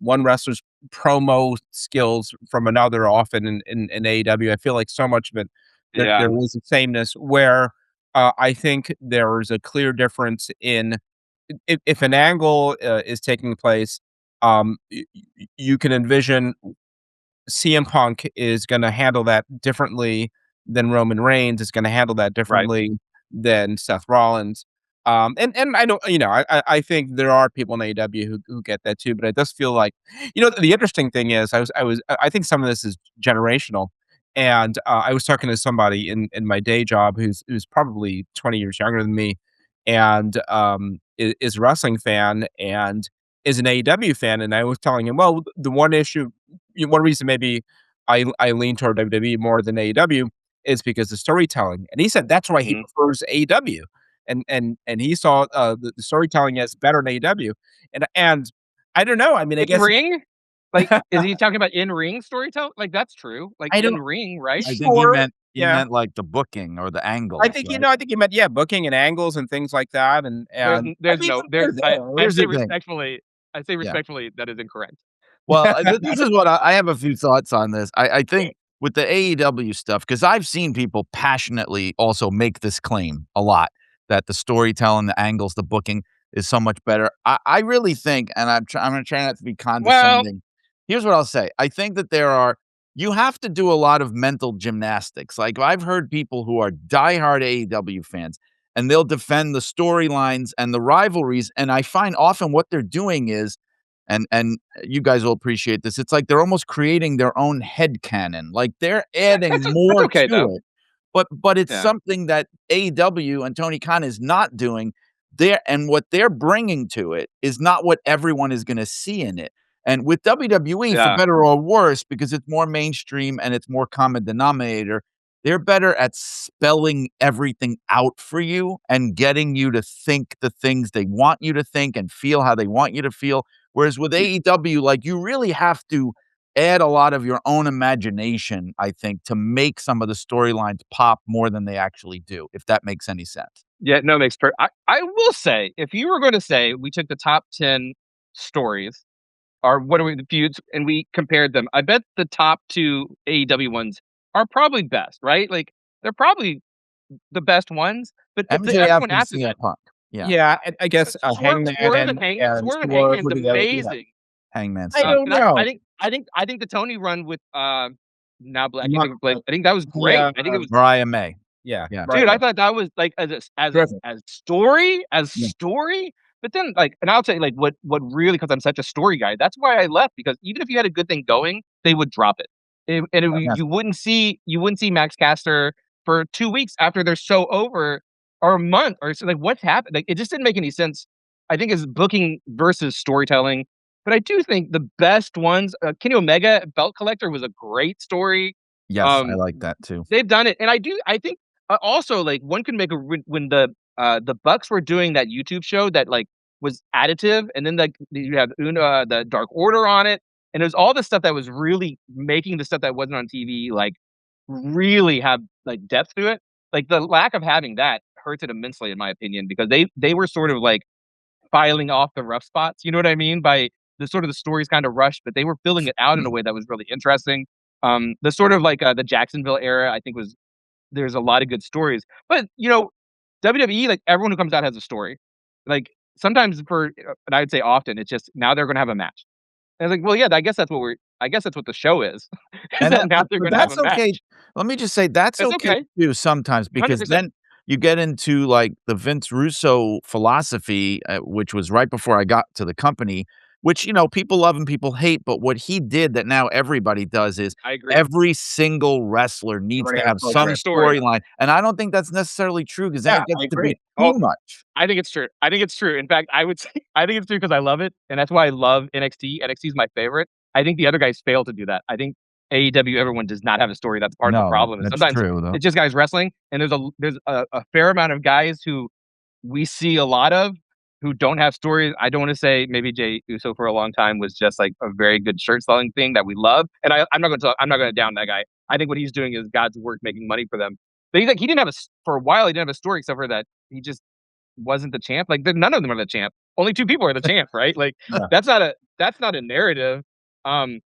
one wrestler's promo skills from another often in AEW. I feel like so much of it, Yeah. there is a sameness where, I think there is a clear difference in if an angle, is taking place, you can envision CM Punk is gonna handle that differently than Roman Reigns, is gonna handle that Right. differently than Seth Rollins. And I don't I think there are people in AEW who get that too, but it does feel like the interesting thing is I think some of this is generational, and, I was talking to somebody in my day job who's probably 20 years younger than me, and, is a wrestling fan and is an AEW fan, and I was telling him, well, the one issue, one reason maybe I lean toward WWE more than AEW is because of storytelling, and he said that's why he Mhm. prefers AEW, and he saw the storytelling as better than AEW, and I don't know. I mean, I In guess ring? Like, is he talking about in-ring storytelling? Like, that's true. Like, I in don't ring, right? I think he sure, meant yeah. like the booking or the I angles, think right? I think he meant, yeah, booking and angles and things like that, and I There's mean, no they're there there. Here's the thing. I say Yeah. respectfully that is incorrect. Well, this is what I have a few thoughts on this. I think with the AEW stuff, because I've seen people passionately also make this claim a lot that the storytelling, the angles, the booking is so much better. I really think, and I'm gonna try not to be Well, condescending. Here's what I'll say. I think that you have to do a lot of mental gymnastics. Like I've heard people who are diehard AEW fans and they'll defend the storylines and the rivalries. And I find often what they're doing is, and you guys will appreciate this. It's like they're almost creating their own headcanon. Like they're adding that's more okay though. to it. But it's Yeah. something that AEW and Tony Khan is not doing. And what they're bringing to it is not what everyone is gonna see in it. And with WWE, for Yeah. better or worse, because it's more mainstream and it's more common denominator, they're better at spelling everything out for you and getting you to think the things they want you to think and feel how they want you to feel. Whereas with AEW, like, you really have to add a lot of your own imagination, I think, to make some of the storylines pop more than they actually do, if that makes any sense. Yeah, no, it makes I will say, if you were gonna say we took the top 10 stories or what are we the feuds and we compared them, I bet the top 2 AEW ones are probably best, right? Like, they're probably the best ones, but the MJF everyone and after CM that Punk. Yeah. yeah, I guess Swerve Hangman and Swerve and Swerve Hangman's would be the other, yeah. amazing. Hangman I sucks. don't And know. I think the Tony run with, now Black, I can't Not, think of Blake, I think that was yeah, great. I think it was Mariah May. yeah, Yeah. right, dude, I right. thought that was, like, Terrific. as Yeah. story, but then, like and I'll tell you, like, what really, because 'cause I'm such a story guy, that's why I left, because even if you had a good thing going, they would drop it. Yes. You wouldn't see Max Caster for 2 weeks after they're so over, or a month, or so, like, what's happened? Like, it just didn't make any sense. I think it's booking versus storytelling, but I do think the best ones, Kenny Omega, Belt Collector was a great story. Yes, I Um, like that too. they've done it, and I think, also, like, one could make a when the Bucks were doing that YouTube show that, like, was additive, and then, like, you have the Dark Order on it, and it was all the stuff that was really making the stuff that wasn't on TV, like, really have, like, depth to it. Like, the lack of having that hurts it immensely, in my opinion, because they were sort of, like, filing off the rough spots, you know what I mean? By the stories kinda rushed, but they were filling it out in a way that was really interesting. The sort of, like, the Jacksonville era, I think, was there's a lot of good stories. But, WWE, like, everyone who comes out has a story. Like, sometimes and I would say often, it's just now they're gonna have a match. And I was like, "Well, yeah, I guess that's what the show is, is And that that now they're but gonna have that's a okay. match." Let me just say that's It's okay okay, too sometimes because 100%. then you get into, like, the Vince Russo philosophy, which was right before I got to the company, which, people love and people hate, but what he did that now everybody does is I agree. every single wrestler needs to Everybody has have a Have a some program. story. storyline, and I don't think that's necessarily true because then Yeah, it gets I to be agree. Oh, too much. I think it's true. I think it's true. In fact, I would say I think it's true because I love it, and that's why I love NXT. NXT is my favorite. I think the other guys fail to do that. I think AEW, everyone does not have a story. That's part of the No, problem. And that's sometimes true, though. it's just guys wrestling, and there's a fair amount of guys who we see a lot of who don't have stories. I don't want to say maybe Jay Uso for a long time was just like a very good shirt selling thing that we love, and I'm not going to down that guy. I think what he's doing is God's work, making money for them. But he didn't have for a while. He didn't have a story except for that he just wasn't the champ. Like, none of them are the champ. Only 2 people are the champ, right? Like, Yeah. that's not a narrative. Um,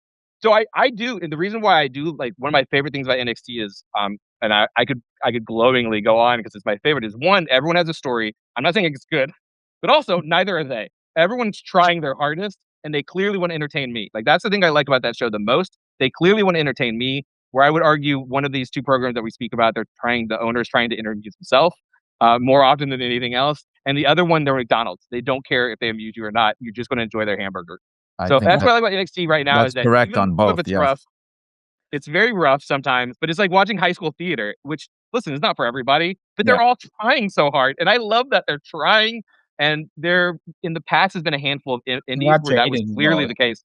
so I do, and the reason why I do, like, one of my favorite things about NXT is, and I could glowingly go on because it's my favorite, is, 1, everyone has a story. I'm not saying it's good, but also neither are they. Everyone's trying their hardest, and they clearly wanna entertain me. Like, that's the thing I like about that show the most. They clearly wanna entertain me, where I would argue one of these 2 programs that we speak about, the owner's trying to introduce himself, more often than anything else, and the other one, they're McDonald's. They don't care if they amuse you or not. You're just gonna enjoy their hamburger. I So think that's what I like about NXT right now, is that's that correct even on if both, it's yes. rough, it's very rough sometimes, but it's like watching high school theater, which, listen, is not for everybody, but Yeah. they're all trying so hard, and I love that they're trying, And there in the past has been a handful of indies Not where that was dating clearly though. the case.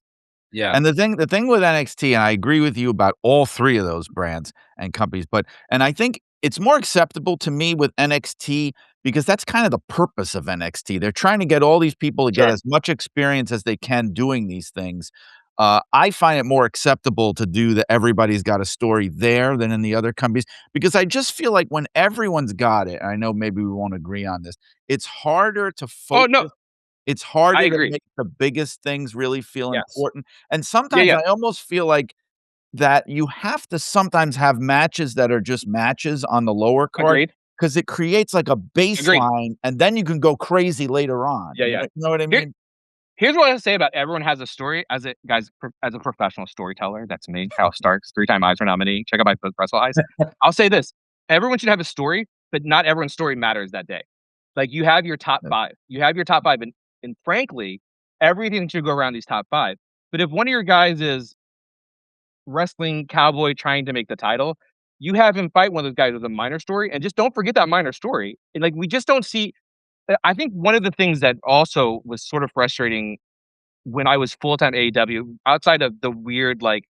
Yeah, And the thing with NXT, and I agree with you about all 3 of those brands and companies, and I think it's more acceptable to me with NXT because that's kind of the purpose of NXT. They're trying to get all these people to get Sure. as much experience as they can doing these things. I find it more acceptable to do the everybody's got a story there than in the other companies because I just feel like when everyone's got it, and I know maybe we won't agree on this, it's harder to Oh, no, focus. It's I harder to agree. make the biggest things really feel Yes. important, and Yeah, sometimes yeah. I almost feel like that you have to sometimes have matches that are just matches on the lower card Agreed. because it creates like a Agreed. baseline, and then you can go crazy later on, Yeah, yeah. you know what I Here mean? here's what I say about everyone has a story as a guys, as a professional storyteller, that's me, Kyle Starks, 3-time Eisner nominee. Check out my book, Wrestle Heist. I'll say this, everyone should have a story, but not everyone's story matters that day. Like, you have your top Yeah. 5. You have your top 5, and frankly, everything should go around these top 5. But if one of your guys is wrestling cowboy trying to make the title, you have him fight one of those guys with a minor story, and just don't forget that minor story. And, like, we just don't see I think one of the things that also was sort of frustrating when I was full-time AEW, outside of the weird, like,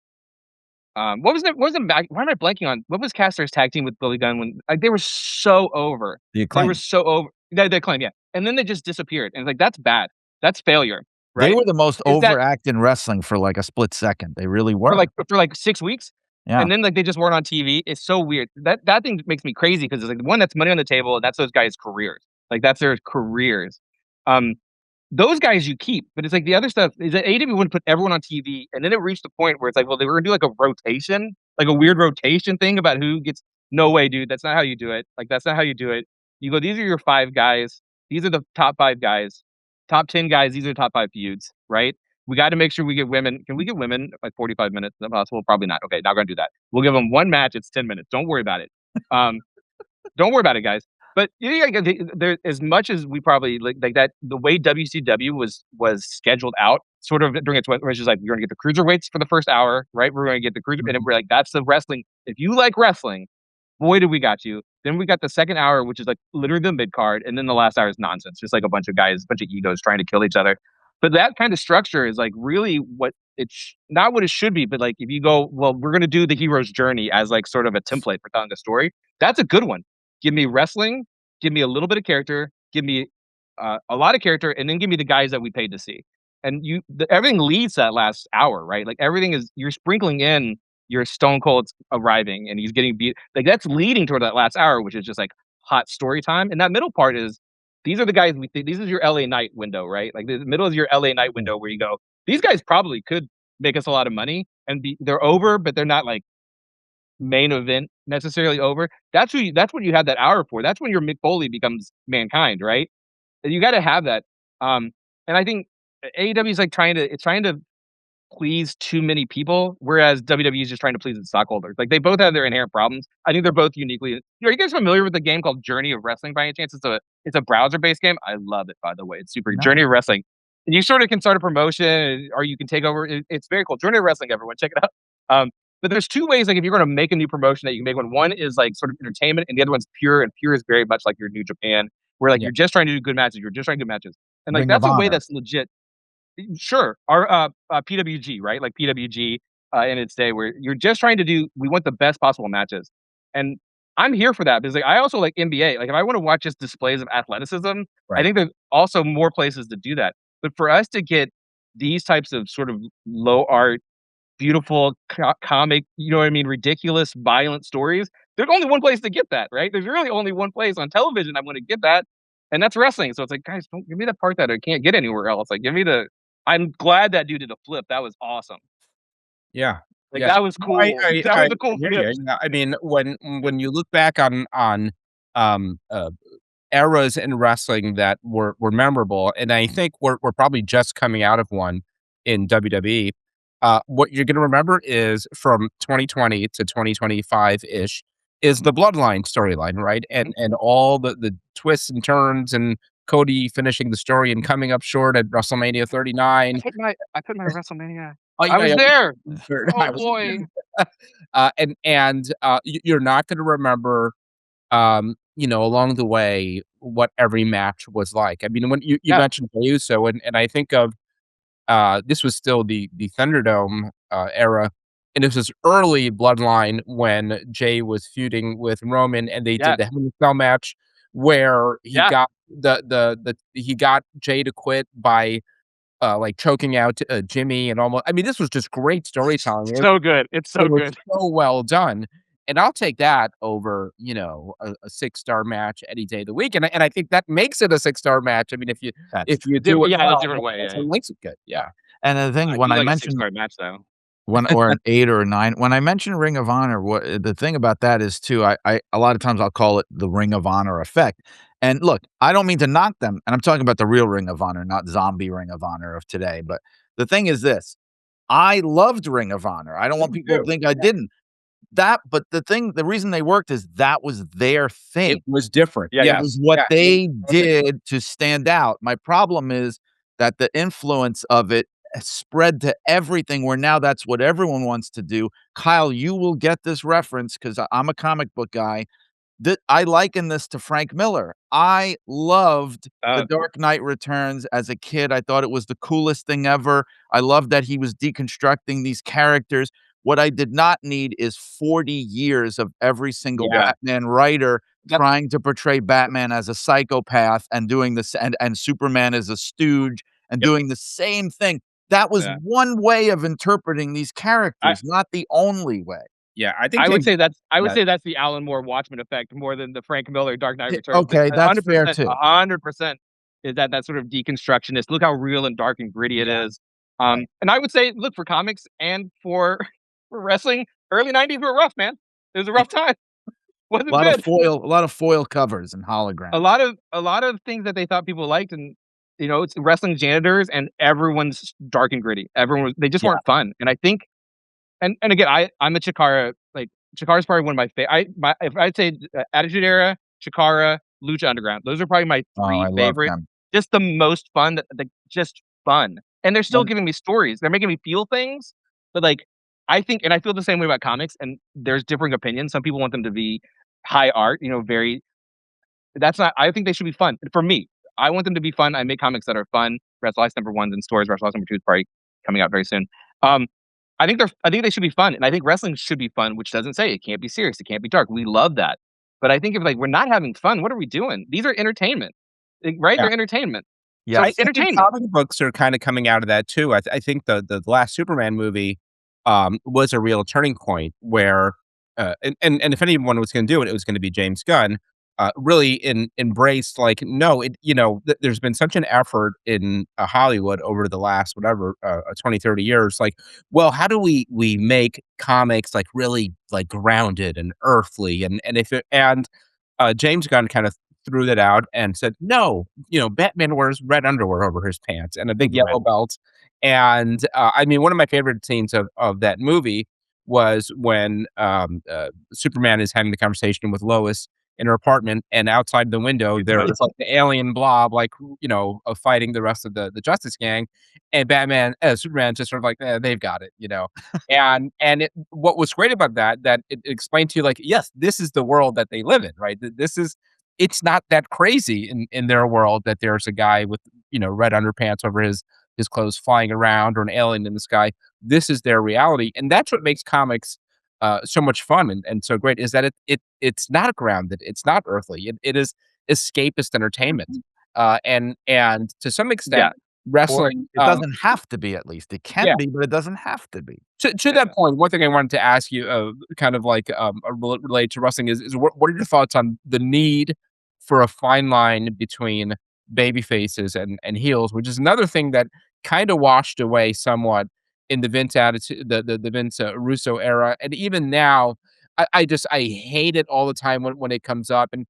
what was the back why am I blanking on what was Caster's tag team with Billy Gunn when like, they were so over. The They were Acclaim. so over they claim, yeah, and then they just disappeared, and it's like, that's bad. That's failure, They right? were the most Is that overact in wrestling for, like, a split second, they really were. for, like, 6 weeks, Yeah. and then, like, they just weren't on TV. It's so weird. That thing makes me crazy because it's like, one, that's money on the table, and that's those guys' careers. Like, that's their careers. Um, those guys you keep, but it's like the other stuff is that AEW wouldn't put everyone on TV, and then it reached the point where it's like, well, they were gonna do like a rotation, like a weird rotation thing about who gets. No way, dude. That's not how you do it. Like that's not how you do it. You go. These are your 5 guys. These are the top 5 guys. Top 10 guys. These are the top 5 feuds. Right. We got to make sure we get women. Can we get women like 45 minutes? Is that possible? Probably not. Okay, not gonna do that. We'll give them one match. It's 10 minutes. Don't worry about it. Um, don't worry about it, guys. But yeah, yeah, there as much as we probably like that, the way WCW was scheduled out, sort of during its which is like we're gonna get the cruiserweights for the first hour, right? We're gonna get the cruiser, and then Mhm. we're like, that's the wrestling. If you like wrestling, boy, do we got you. Then we got the second hour, which is like literally the mid card, and then the last hour is nonsense, just like a bunch of guys, a bunch of egos trying to kill each other. But that kind of structure is like really what it's not what it should be. But like if you go, well, we're gonna do the hero's journey as like sort of a template for telling a story. That's a good one. Give me wrestling, give me a little bit of character, give me a lot of character, and then give me the guys that we paid to see. And everything leads that last hour, right? Like everything is you're sprinkling in your Stone Cold arriving and he's getting beat. Like that's leading toward that last hour, which is just like hot story time. And that middle part is these are the guys these is your LA Night window, right? Like the middle is your LA Night window where you go, these guys probably could make us a lot of money and they're over, but they're not like main event necessarily over. That's what you have that hour for. That's when your Mick Foley becomes mankind, right? You gotta have that. Um, and I think AEW is like trying to please too many people, whereas WWE is just trying to please its stockholders. Like they both have their inherent problems. I think they're both uniquely. Are you guys familiar with the game called Journey of Wrestling by any chance? It's a browser based game. I love it by the way. It's super No. Journey of Wrestling. And you sort of can start a promotion or you can take over. It's very cool. Journey of Wrestling, everyone, check it out. But there's 2 ways, like if you're gonna make a new promotion that you can make one. One is like sort of entertainment, and the other one's pure, and pure is very much like your New Japan, where like Yeah. you're just trying to do good matches, you're just trying to do matches. And like Ring of that's a way Honor. that's legit. Sure. Our PWG, right? Like PWG in its day, where you're just trying to do. We want the best possible matches, and I'm here for that because like I also like NBA. Like if I want to watch just displays of athleticism, I Right. think there's also more places to do that. But for us to get these types of sort of low art, beautiful comic, you know what I mean, ridiculous, violent stories. There's only one place to get that, right? There's really only one place on television I'm going to get that, and that's wrestling. So it's like, guys, don't give me that part that I can't get anywhere else. Like, give me the I'm glad that dude did a flip. That was awesome. yeah, Like, yeah. that was No, I cool. I That I was a cool hear flip. you. Yeah, I mean, when you look back on, um, uh, eras in wrestling that were memorable, and I think we're probably just coming out of one in WWE. What you're gonna remember is from 2020 to 2025-ish is the Bloodline storyline, right? Mhm. And all the twists and turns and Cody finishing the story and coming up short at WrestleMania 39. I put my WrestleMania. Oh, I yeah, was yeah. there. I Oh was boy. you're not gonna remember, along the way what every match was like. I mean, when you Yeah, mentioned Jey Uso, and I think of this was still the Thunderdome era, and this was early Bloodline when Jay was feuding with Roman, and they yeah, did the Hell in a Cell match where he yeah. got he got Jay to quit by like choking out Jimmy and almost. I mean, this was just great storytelling. So good. It's so It was good. so well done, and I'll take that over, a six-star match any day of the week, and I think that makes it a six-star match. I mean, That's if you do it Yeah, a well, different way. that's Yeah, what makes it good. Yeah. and the thing I when do I like a mentioned six-star match though. when or an 8 or a 9, when I mention Ring of Honor, what the thing about that is too, I a lot of times I'll call it the Ring of Honor effect. And look, I don't mean to knock them, and I'm talking about the real Ring of Honor, not zombie Ring of Honor of today. But the thing is this, I loved Ring of Honor. I don't Me want people to too. think I didn't. But the reason they worked is that was their It thing. was different. Yeah, It yeah, was what Yeah, it they was perfect. did to stand out. My problem is that the influence of it has spread to everything where now that's what everyone wants to do. Kyle, you will get this reference 'cause I'm a comic book guy. I liken this to Frank Miller. I loved The uh, Dark Knight Returns as a kid. I thought it was the coolest thing ever. I loved that he was deconstructing these characters. What I did not need is 40 years of every single yeah. Batman writer That trying to portray Batman as a psychopath and doing this and Superman as a stooge and Yep. doing the same thing. That was Yeah. one way of interpreting these I characters, not the only way. Yeah, I think I would James say that that's the Alan Moore Watchmen effect more than the Frank Miller Dark Knight Yeah, Returns thing. okay, that's fair too. 100% is that sort of deconstructionist. Look how real and dark and gritty it yeah, is. right. And I would say, look, for comics and for for wrestling, early '90s were rough, man. It was a rough time. Wasn't good. A lot of foil covers and holograms. A lot of things that they thought people liked, and it's wrestling janitors, and everyone's dark and gritty. Everyone was they just Yeah, weren't fun. And I think, and again, I'm a CHIKARA, like, CHIKARA's probably one of my if I'd say, Attitude Era, CHIKARA, Lucha Underground, those are probably my oh, 3 I love favorite. them. Just the most fun, that just fun. And they're still And giving me stories. They're making me feel things, but, like, I think, and I feel the same way about comics, and there's differing opinions. Some people want them to be high art, very, that's not, I think they should be fun. For me, I want them to be fun. I make comics that are fun. Wrestle Heist #1's in stores. Wrestle Heist #2 is probably coming out very soon. Um, I think they should be fun, and I think wrestling should be fun, which doesn't say it can't be serious, it can't be dark. We love that. But I think if, like, we're not having fun, what are we doing? These are entertainment, right? Yeah. They're entertainment. So yes. I think entertain me. comic books are kinda coming out of that too. I think the last Superman movie, was a real turning point where, and if anyone was gonna do it, it was gonna be James Gunn, really embraced, like, no, there's been such an effort in, Hollywood over the last, whatever, 20, 30 years, like, well, how do we make comics, like, really, like, grounded and earthly, James Gunn kind of threw that out and said, "No, Batman wears red underwear over his pants and a big yellow belt." And, I mean, one of my favorite scenes of that movie was when, Superman is having the conversation with Lois in her apartment, and outside the window, Right. there's, like, the alien blob, like, fighting the rest of the Justice Gang, and Superman's just sort of like, they've got it, what was great about that it explained to you, like, yes, this is the world that they live in, right? This is it's not that crazy in their world that there's a guy with, red underpants over his clothes flying around or an alien in the sky. This is their reality, and that's what makes comics, so much fun and so great is that it's not grounded, it's not earthly, it is escapist entertainment, and to some Yeah. extent, Or wrestling, it doesn't have to be at least. It yeah. can be, but it doesn't have to be. To Yeah. that point, one thing I wanted to ask you, kind of like, related to wrestling is what are your thoughts on the need for a fine line between baby faces and heels, which is another thing that kinda washed away somewhat in the Vince attitude the Vince, Russo era, and even now, I hate it all the time when it comes up, and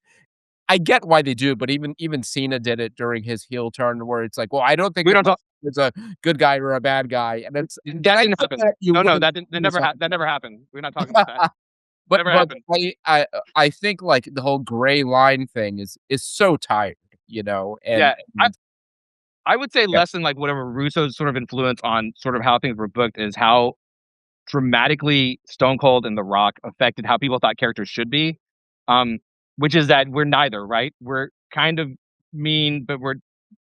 I get why they do, but even Cena did it during his heel turn where it's like, "Well, I don't think We a don't talk is a good guy or a bad guy," and that I didn't get happen. that you No, no, wouldn't do something. that never happened. We're not talking about that. Never But happened. I think, like, the whole gray line thing is so tired, Yeah. and I would say yeah, less than, like, whatever Russo's sort of influence on sort of how things were booked is how dramatically Stone Cold and The Rock affected how people thought characters should be, um, which is that we're neither, right? We're kind of mean, but we're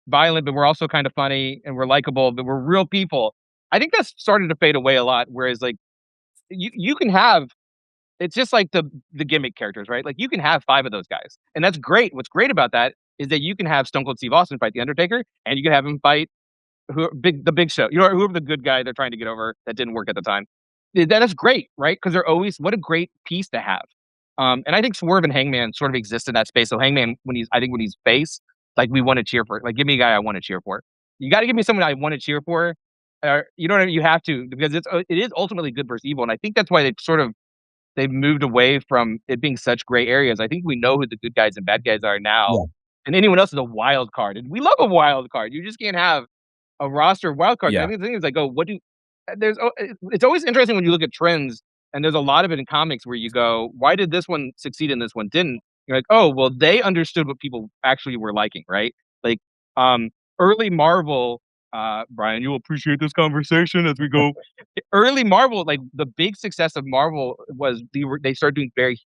violent, but we're also kind of funny and we're likable, but we're real people. I think that's started to fade away a lot. Whereas like you can have it's just like the gimmick characters, right? Like you can have 5 of those guys, and that's great. What's great about that is that you can have Stone Cold Steve Austin fight the Undertaker, and you can have him fight the Big Show, whoever the good guy they're trying to get over that didn't work at the time. That is great, right? Because they're always what a great piece to have. And I think Swerve and Hangman sort of exist in that space. So Hangman, when he's face, like we want to cheer for. Like give me a guy I want to cheer for. You got to give me someone I want to cheer for. You know what I mean? You have to because it is ultimately good versus evil, and I think that's why they've moved away from it being such gray areas. I think we know who the good guys and bad guys are now, Yeah. and anyone else is a wild card. And we love a wild card. You just can't have a roster of wild cards. I Yeah. think the thing is like, oh, what do it's always interesting when you look at trends, and there's a lot of it in comics where you go, why did this one succeed and this one didn't? You're like, oh, well, they understood what people actually were liking, right? Like, early Marvel, Brian, you'll appreciate this conversation as we go. Early Marvel, like the big success of Marvel was they started doing very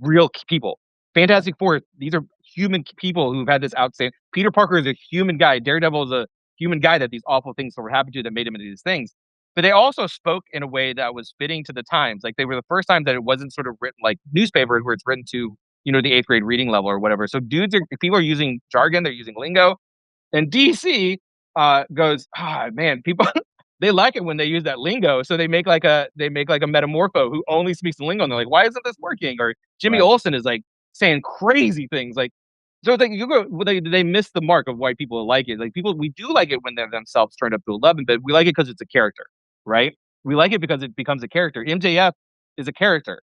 real people. Fantastic Four, these are human people who've had this outstanding. Peter Parker is a human guy. Daredevil is a human guy that these awful things were happening to that made him into these things. But they also spoke in a way that was fitting to the times. Like they were the first time that it wasn't sort of written like newspapers where it's written to, the 8th grade reading level or whatever. So people are using jargon, they're using lingo. And DC goes, man, people they like it when they use that lingo. So they make like a metamorpho who only speaks the lingo. And they're like, why isn't this working? Or Jimmy Right. Olsen is like saying crazy things. Like so it's like you go they miss the mark of why people like it. Like people we do like it when they're themselves turned up to 11, but we like it because it's a character, right? We like it because it becomes a character. MJF is a character.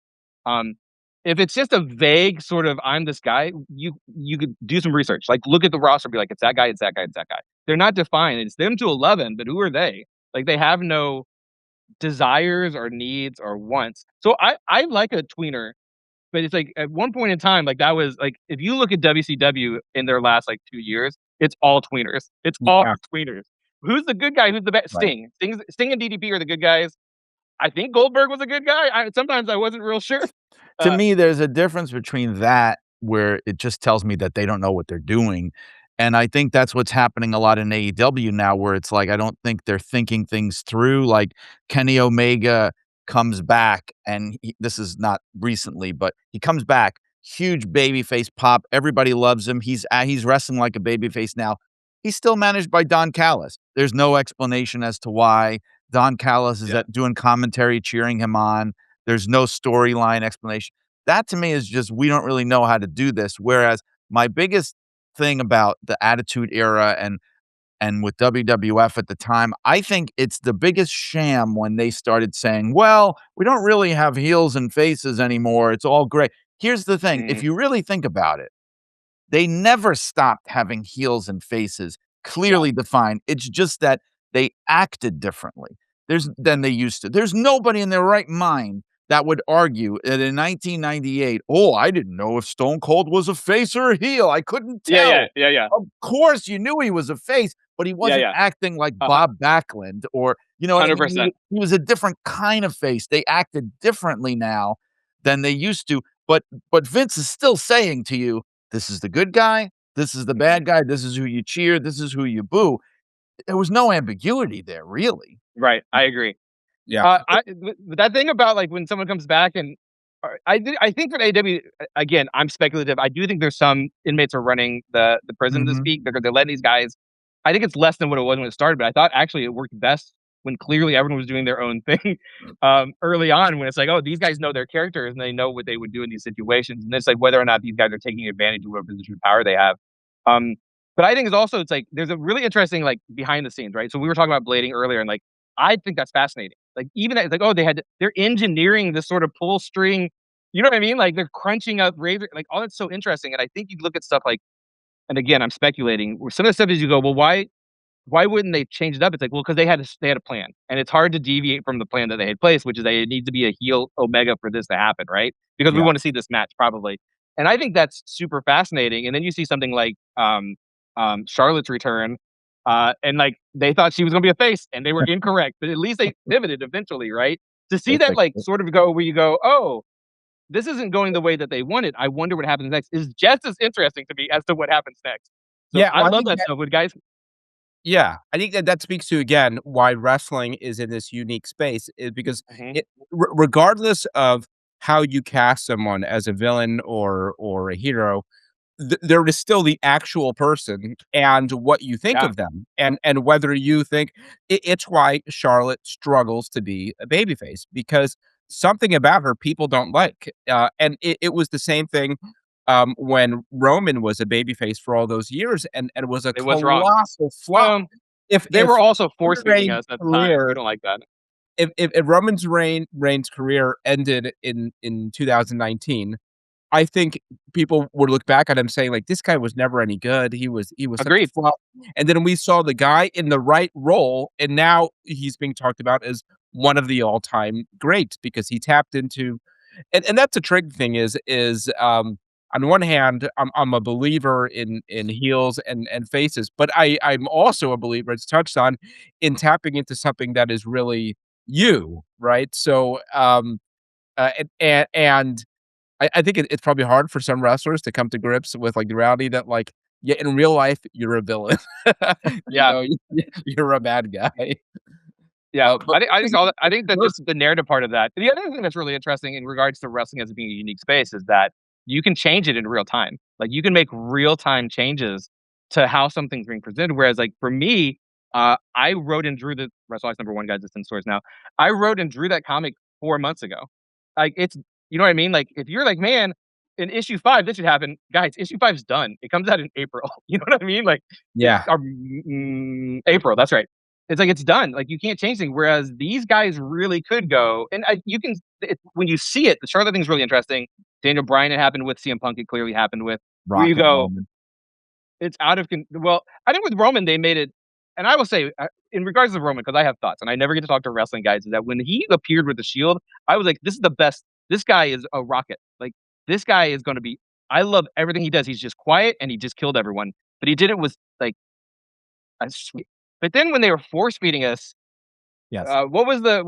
Um, if it's just a vague sort of "I'm this guy," you could do some research. Like, look at the roster, be like, "It's that guy, it's that guy, it's that guy." They're not defined. It's them to 11, but who are they? Like, they have no desires or needs or wants. So I like a tweener, but it's like at one point in time, like that was like if you look at WCW in their last like 2 years, it's all tweeners. It's all Yeah. tweeners. Who's the good guy? Who's the bad? Right. Sting and DDP are the good guys. I think Goldberg was a good guy. Sometimes I wasn't real sure. To Uh, me, there's a difference between that, where it just tells me that they don't know what they're doing, and I think that's what's happening a lot in AEW now, where it's like, I don't think they're thinking things through, like, Kenny Omega comes back, and this is not recently, but he comes back, huge babyface pop, everybody loves him, he's wrestling like a babyface now. He's still managed by Don Callis. There's no explanation as to why. Don Callis is Yeah. doing commentary, cheering him on. There's no storyline explanation. That to me is just, we don't really know how to do this. Whereas my biggest thing about the Attitude Era and with WWF at the time, I think it's the biggest sham when they started saying, "Well, we don't really have heels and faces anymore. It's all gray." Here's the thing, if mm, you really think about it, they never stopped having heels and faces yeah, clearly defined. It's just that they acted differently than they used to. There's nobody in their right mind that would argue that in 1998, "Oh, I didn't know if Stone Cold was a face or a heel. I couldn't yeah, yeah, tell." yeah, yeah, Of course, you knew he was a face, but he yeah, wasn't yeah, acting like uh, Bob Backlund, or you know what I hundred mean? percent. He was a different kind of face. They acted differently now than they used to. But Vince is still saying to you, "This is the good guy. This is the Mhm. bad guy. This is who you cheer. This is who you boo." There was no ambiguity there, really. Right, I agree. Yeah. But that thing about like when someone comes back and I think for AEW again, I'm speculative. I do think there's some inmates are running the prison to Mhm. speak because they're letting these guys. I think it's less than what it was when it started, but I thought actually it worked best when clearly everyone was doing their own thing early on. When it's like, oh, these guys know their characters and they know what they would do in these situations, and it's like whether or not these guys are taking advantage of what position of power they have. Um, but I think it's like there's a really interesting like behind the scenes, right? So we were talking about blading earlier, and like I think that's fascinating. Like even it's like, oh, they're engineering this sort of pull string. You know what I mean? Like they're crunching up razor, like all that's so interesting. And I think you look at stuff like, and again, I'm speculating. Where some of the stuff is you go, well, why wouldn't they change it up? It's like, well, because they had a plan, and it's hard to deviate from the plan that they had placed, which is they need to be a heel Omega for this to happen, right? Because we Yeah. want to see this match probably, and I think that's super fascinating. And then you see something like Charlotte's return, and like they thought she was going to be a face, and they were incorrect, but at least they pivoted eventually, right? To see It's that like like sort of go where you go, oh. this isn't going the way that they wanted. I wonder what happens next. Is just as interesting to me as to what happens next. So Yeah, I well, I love think that stuff with guys. yeah, I think that speaks to, again, why wrestling is in this unique space is because Mhm. it regardless of how you cast someone as a villain or a hero, there is still the actual person and what you think Yeah, of them, and whether you think it's why Charlotte struggles to be a babyface because something about her people don't like, and it was the same thing, when Roman was a babyface for all those years, and was a it was wrong. colossal flop. Well, they If were also Roman force feeding Reigns' us at the time. We career don't like that. if Roman's Reigns' career ended in 2019, I think people would look back at him saying, like, "This guy was never any good. He was such a Agreed. flop." And then we saw the guy in the right role, and now he's being talked about as one of the all-time greats because he tapped into and that's a tricky thing on one hand, I'm a believer in heels and faces, but I'm also a believer, it's touched on, in tapping into something that is really you, right? So, and I think it's probably hard for some wrestlers to come to grips with, like, the reality that, like, yeah, in real life, you're a villain. You Yeah. know, you're a bad guy. Yeah, But I think all that I think that work. just the narrative part of that. The other thing that's really interesting in regards to wrestling as being a unique space is that you can change it in real time. Like, you can make real time changes to how something's being presented, whereas, like, for me, I wrote and drew the Wrestle Heist #1, guys, it's in stores now. I wrote and drew that comic 4 months ago. Like, it's you know what I mean? Like, if you're like, "Man, in issue 5, this should happen." Guys, issue 5's done. It comes out in April. You know what I mean? Like, Yeah. April, that's right. It's like it's done. Like you can't change things. Whereas these guys really could go, and you can when you see it. The Charlotte thing's really interesting. Daniel Bryan, it happened with CM Punk. It clearly happened with where you Rocket go. moment. It's out of well. I think with Roman they made it, and I will say in regards to Roman because I have thoughts, and I never get to talk to wrestling guys. Is that when he appeared with the Shield, I was like, this is the best. This guy is a rocket. Like this guy is going to be. I love everything he does. He's just quiet and he just killed everyone. But he did it with like sweet. But then when they were force feeding us Yes. what was the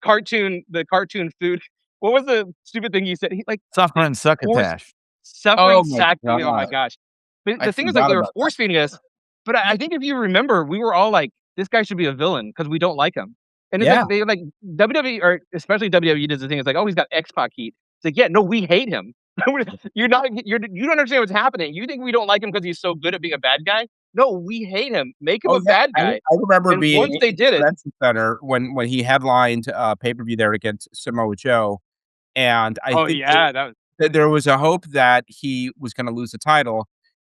cartoon food? What was the stupid thing he said? He like Suffering force succotash. suffering Oh my sack oh my god. gosh. But I the thing is like forgot they were about that. force feeding us, but I think if you remember, we were all like, this guy should be a villain because we don't like him. And it's Yeah. like they like WWE or especially WWE does the thing. It's like, oh, he's got X-Pac heat. It's like, yeah, no, we hate him. You don't understand what's happening. You think we don't like him because he's so good at being a bad guy? No, we hate him. Make him Oh, a yeah. bad guy. I remember And being once in they the did it, convention center when he headlined a pay-per-view there against Samoa Joe, and I oh think there yeah, that was there was a hope that he was gonna lose the title,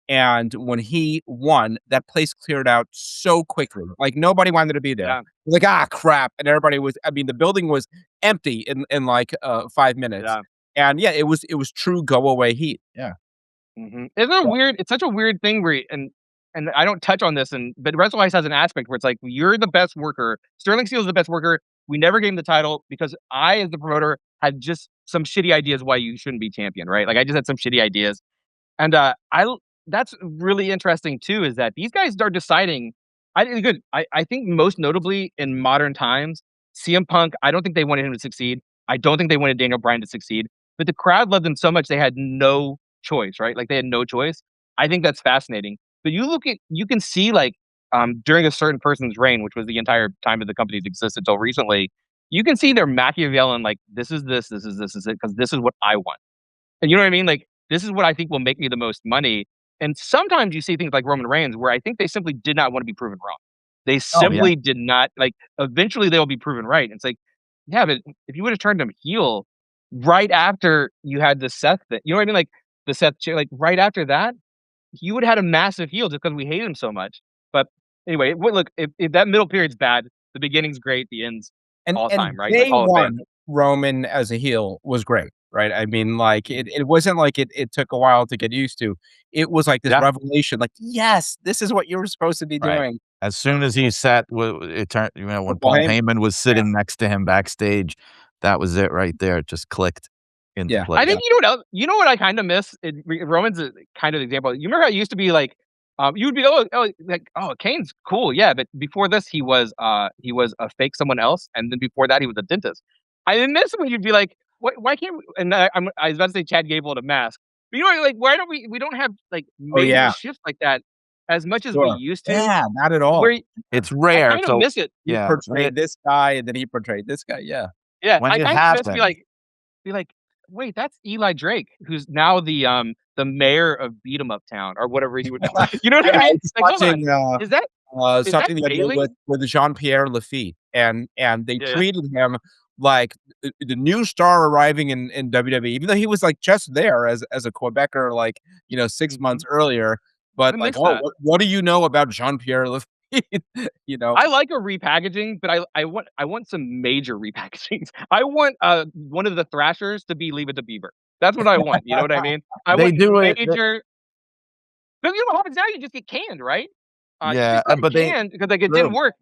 and when he won, that place cleared out so quickly, like, nobody wanted to be there. yeah, Like, "Ah, crap," and everybody was I mean, the building was empty in like, 5 minutes, yeah. and yeah, it was true go away heat. Yeah. Isn't it Yeah. weird? It's such a weird thing where and I don't touch on this, and but Wrestle Heist has an aspect where it's like you're the best worker. Sterling Steele's the best worker. We never gave him the title because I, as the promoter, had just some shitty ideas why you shouldn't be champion, right? Like I just had some shitty ideas, and that's really interesting too. Is that these guys are deciding? I think good. I think most notably in modern times, CM Punk. I don't think they wanted him to succeed. I don't think they wanted Daniel Bryan to succeed. But the crowd loved them so much they had no choice, right? Like they had no choice. I think that's fascinating. But you can see like during a certain person's reign, which was the entire time of the company's existence until recently, you can see their Machiavellian like this is it because this is what I want. And you know what I mean? Like this is what I think will make me the most money. And sometimes you see things like Roman Reigns where I think they simply did not want to be proven wrong. They Oh, yeah. simply did not like eventually they'll be proven right. It's like, yeah, but if you would have turned him heel right after you had the Seth thing, you know what I mean? Like the like right after that, he would have had a massive heel just because we hate him so much. But anyway, look, if that middle period's bad, the beginning's great, the end's all And time, right? Like day Hall of Fame. 1, Roman as a heel was great, right? I mean, like, it wasn't like it took a while to get used to. It was like this Yeah. revelation, like, "Yes, this is what you were supposed to be Right. doing." As soon as he sat, it turned, when Well, Paul him Heyman was yeah, sitting next to him backstage, that was it right there. It just clicked into yeah, I place. yeah. think you know what else you know what I kinda miss? Roman's a kind of example. You remember how it used to be like, you would be, like, "Oh, Kane's cool, yeah," but before this, he was a fake someone else, and then before that, he was a dentist. I miss when you'd be like, why can't we, and I was about to say Chad Gable in a mask. But you know, like, why don't we don't have, like, Oh, major yeah. shifts like that as much as we Sure. used to, Yeah, not at where all. It's I rare, kind of so miss it. He yeah, portrayed this guy, and then he portrayed this guy, yeah. Yeah, when I it kind of miss happens. be like, "Wait, that's Eli Drake, who's now the mayor of Beat 'em Up Town," or whatever he would you know what Yeah, I I mean? was Like, hold on, watching, is that something the other day failing? with Jean-Pierre Lafitte, and they Yeah, treated him like the new star arriving in WWE, even though he was, like, just there as a Quebecer, like, 6 months mhm. earlier, I but, like, miss "Oh, that. what do you know about Jean-Pierre Lafitte?" You know? I like a repackaging, but I want some major repackagings. I want, one of the Thrashers to be Leave It to Beaver. That's what I want, you know what I mean? I They want do it major, but you know what happens now? You just get canned, right? You yeah, just get but they canned because, like, it didn't True. work,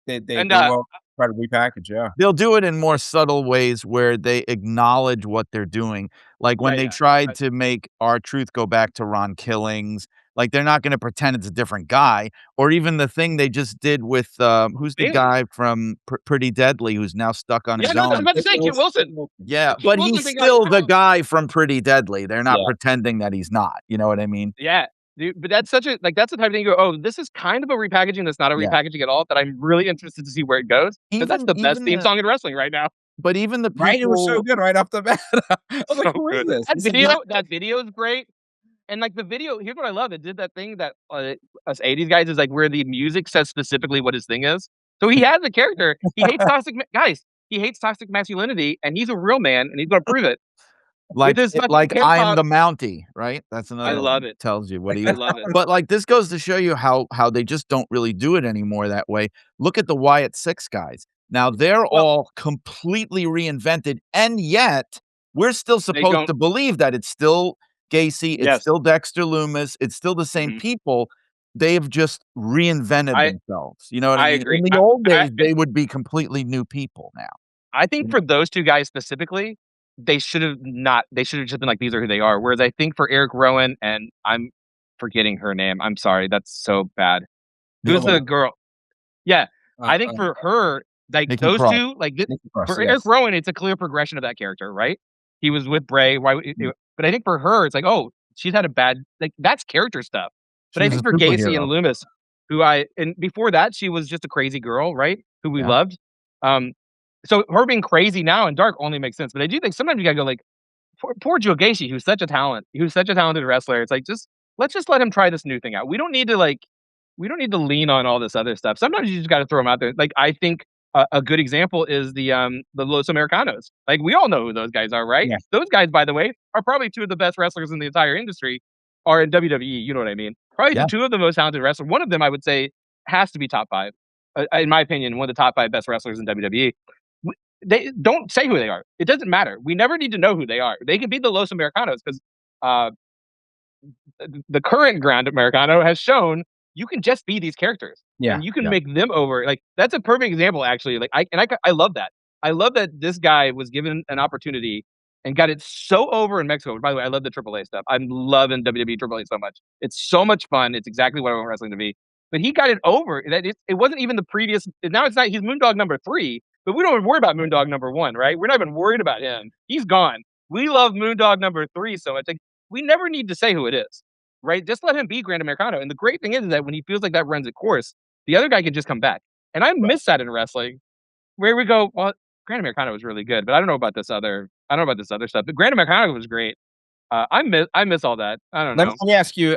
They and, they will try to repackage, yeah. they'll do it in more subtle ways where they acknowledge what they're doing. Like yeah, when they yeah. tried to make R-Truth go back to Ron Killings, like, they're not gonna pretend it's a different guy, or even the thing they just did with, who's the Bailey. guy from Pretty Deadly who's now stuck on Yeah, his no, I was own? about to say Kit Wilson. Yeah, Kit but Wilson he's thing, like, still I the don't guy from Pretty Deadly. They're not Yeah. pretending that he's not, you know what I mean? yeah, dude, but that's such a, like, that's the type of thing you go, "Oh, this is kind of a repackaging that's not a Yeah. repackaging at all," that I'm really interested to see where it goes, because that's Even the best even theme the song in wrestling right now. but even the Right? It was so people good right off the bat. I was like, So "Who is good. this?" This is not That video is great. And, like, the video, here's what I love, it did that thing that, us '80s guys is, like, where the music says specifically what his thing is. So he has a character, he hates he hates toxic masculinity, and he's a real man, and he's gonna prove it with his fucking like, hip "I am hop. the Mountie," right? That's I another love one, it. tells you what he I is. love it. But, like, this goes to show you how they just don't really do it anymore that way. Look at the Wyatt Six guys. Now they're Well, all completely reinvented, and yet we're still they supposed don't. to believe that it's still Gacy, it's Yes. still Dexter Loomis, it's still the same Mhm. people. They've just reinvented I themselves, you know what I I mean? agree. In the old I days, they would be completely new people now. I think for those 2 guys specifically, they should have just been like, "These are who they are." Whereas I think for Eric Rowan, and I'm forgetting her name, I'm sorry, that's so bad. the Who's other the one. girl? Yeah, Uh, I think uh, for her, like, Nikki those Cross. 2, like, Nikki Cross, for Eric yes. Rowan, it's a clear progression of that character, right? He was with Bray, why would Mm. but I think for her, it's like, "Oh, she's had a bad," like, that's character stuff. But I She's a think for Gacy and superhero. Loomis, and before that, she was just a crazy girl, right? Who we Yeah. loved. Um, so her being crazy now and dark only makes sense, but I do think sometimes you gotta go, like, poor Joe Gacy, who's such a talent, who's such a talented wrestler. It's like, let's just let him try this new thing out. We don't need to lean on all this other stuff. Sometimes you just got to throw them out there. Like, I think a good example is the Los Americanos. Like, we all know who those guys are, right? Yeah. Those guys, by the way, are probably 2 of the best wrestlers in the entire industry. Are in WWE. You know what I mean? Probably the Yeah. 2 of the most talented wrestlers. One of them, I would say, has to be top 5. In my opinion, one of the top 5 best wrestlers in WWE. They don't say who they are. It doesn't matter. We never need to know who they are. They can be the Los Americanos because uh, the current Grand Americano has shown you can just be these characters Yeah, and you can Yeah. make them over. Like, that's a perfect example, actually. Like, I love that. I love that this guy was given an opportunity and got it so over in Mexico. By the way, I love the AAA stuff. I'm loving WWE AAA so much. It's so much fun. It's exactly what I want wrestling to be. But he got it over. That it wasn't even the previous. Now it's not. He's Moondog number 3, but we don't even worry about Moondog number 1, right? We're not even worried about him. He's gone. We love Moondog number 3 so much. Like, we never need to say who it is, right? Just let him be Grand Americano. And the great thing is that when he feels like that runs its course, the other guy can just come back. And I right. miss that in wrestling, where we go, well, Grand Americano was really good, but I don't know about I don't know about this other stuff. But Grand Americano was great. I miss all that. I don't know. Let me ask you,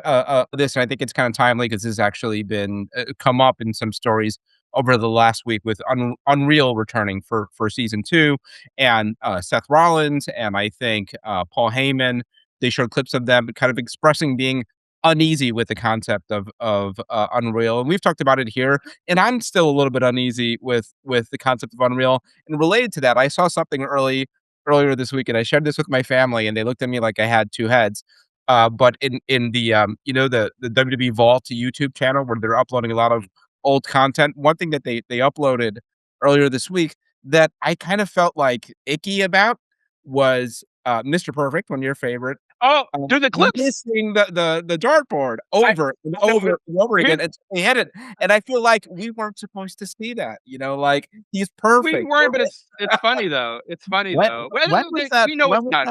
this, and I think it's kinda timely because this has actually been, come up in some stories over the last week with Unreal returning for season 2, and, Seth Rollins, and I think, Paul Heyman. They showed clips of them kind of expressing being uneasy with the concept of Unreal, and we've talked about it here, and I'm still a little bit uneasy with the concept of Unreal, and related to that, I saw something earlier this week, and I shared this with my family, and they looked at me like I had 2 heads. But in the, the WWE Vault YouTube channel where they're uploading a lot of old content, one thing that they uploaded earlier this week that I kind of felt, like, icky about was, Mr. Perfect, one of your favorite Oh, dude, the clips. missing the dartboard I over and no, over and over here's again until he hit it, and I feel like we weren't supposed to see that, like, he's we perfect. weren't, but it's funny though. It's funny When though. Well, when was that we know when it's was not.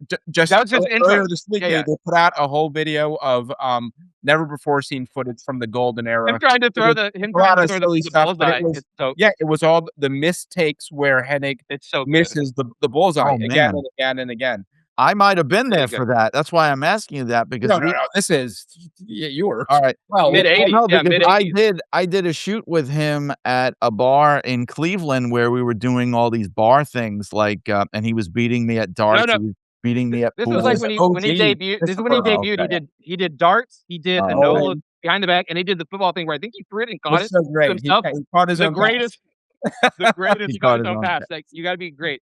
that Just That was his earlier intro. this week, Yeah, they yeah. they put out a whole video of, never before seen footage from the golden Him era. trying to It throw was the him a trying lot to of throw silly the stuff, but bullseye. it was all the mistakes where Hennig It's so good. misses the bullseye Oh, again man. and again and again. I might have been Really there good. for that. That's why I'm asking you that because No, no, we no, this is you were all right. well, Mid Well, 80s. no, Yeah, because mid 80s. I did a shoot with him at a bar in Cleveland where we were doing all these bar things, like, and he was beating me at No, darts, no. he was beating me at This was this like pool. is when he OG debuted. This is when he Christopher. Oh, debuted. okay. He did darts. He did a no Oh, look behind the back, and he did the football thing where I think he threw it and caught Was it so to great. himself. He caught his The own pass. greatest, the greatest. he He caught caught his his own own pass. pass. Like you got to be great.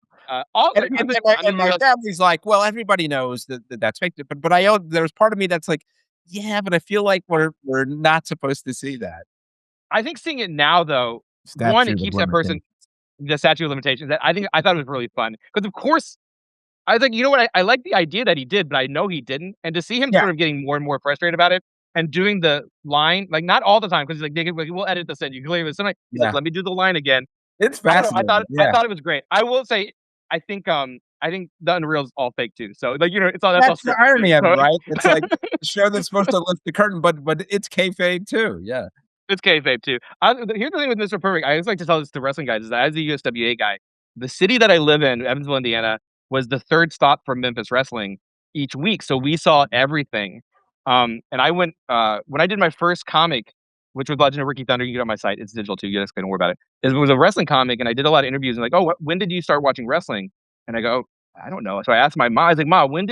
Also, And and and my and my family's like, "Well, everybody knows that that's fake," but there's part of me that's like, "Yeah, but I feel like we're not supposed to see that." I think seeing it now though, one, it Statute of keeps that person limitations. the statute of limitations. That I thought it was really fun because of course I was like, you know what? I like the idea that he did, but I know he didn't. And to see him Yeah, sort of getting more and more frustrated about it and doing the line, like not all the time, because he's like, we'll edit this in. You can leave it. Sometimes he's like, yeah. let me do the line again. It's I don't know. fascinating, I yeah. thought it was great. I will say, I think the Unreal's all fake too. So like, that's all That's the script. irony of it, So right? It's like a show that's supposed to lift the curtain, but it's kayfabe too, yeah. it's kayfabe too. Here's the thing with Mr. Perfect. I always like to tell this to wrestling guys is that as a USWA guy, the city that I live in, Evansville, Indiana, was the third stop from Memphis wrestling each week. So we saw everything. And I went when I did my first comic, which was Legend of Ricky Thunder. You can get it on my site. It's digital too. You guys don't worry about it. It was a wrestling comic, and I did a lot of interviews. And like, oh, when did you start watching wrestling? And I go, I don't know. So I asked my mom. I was like, Mom, when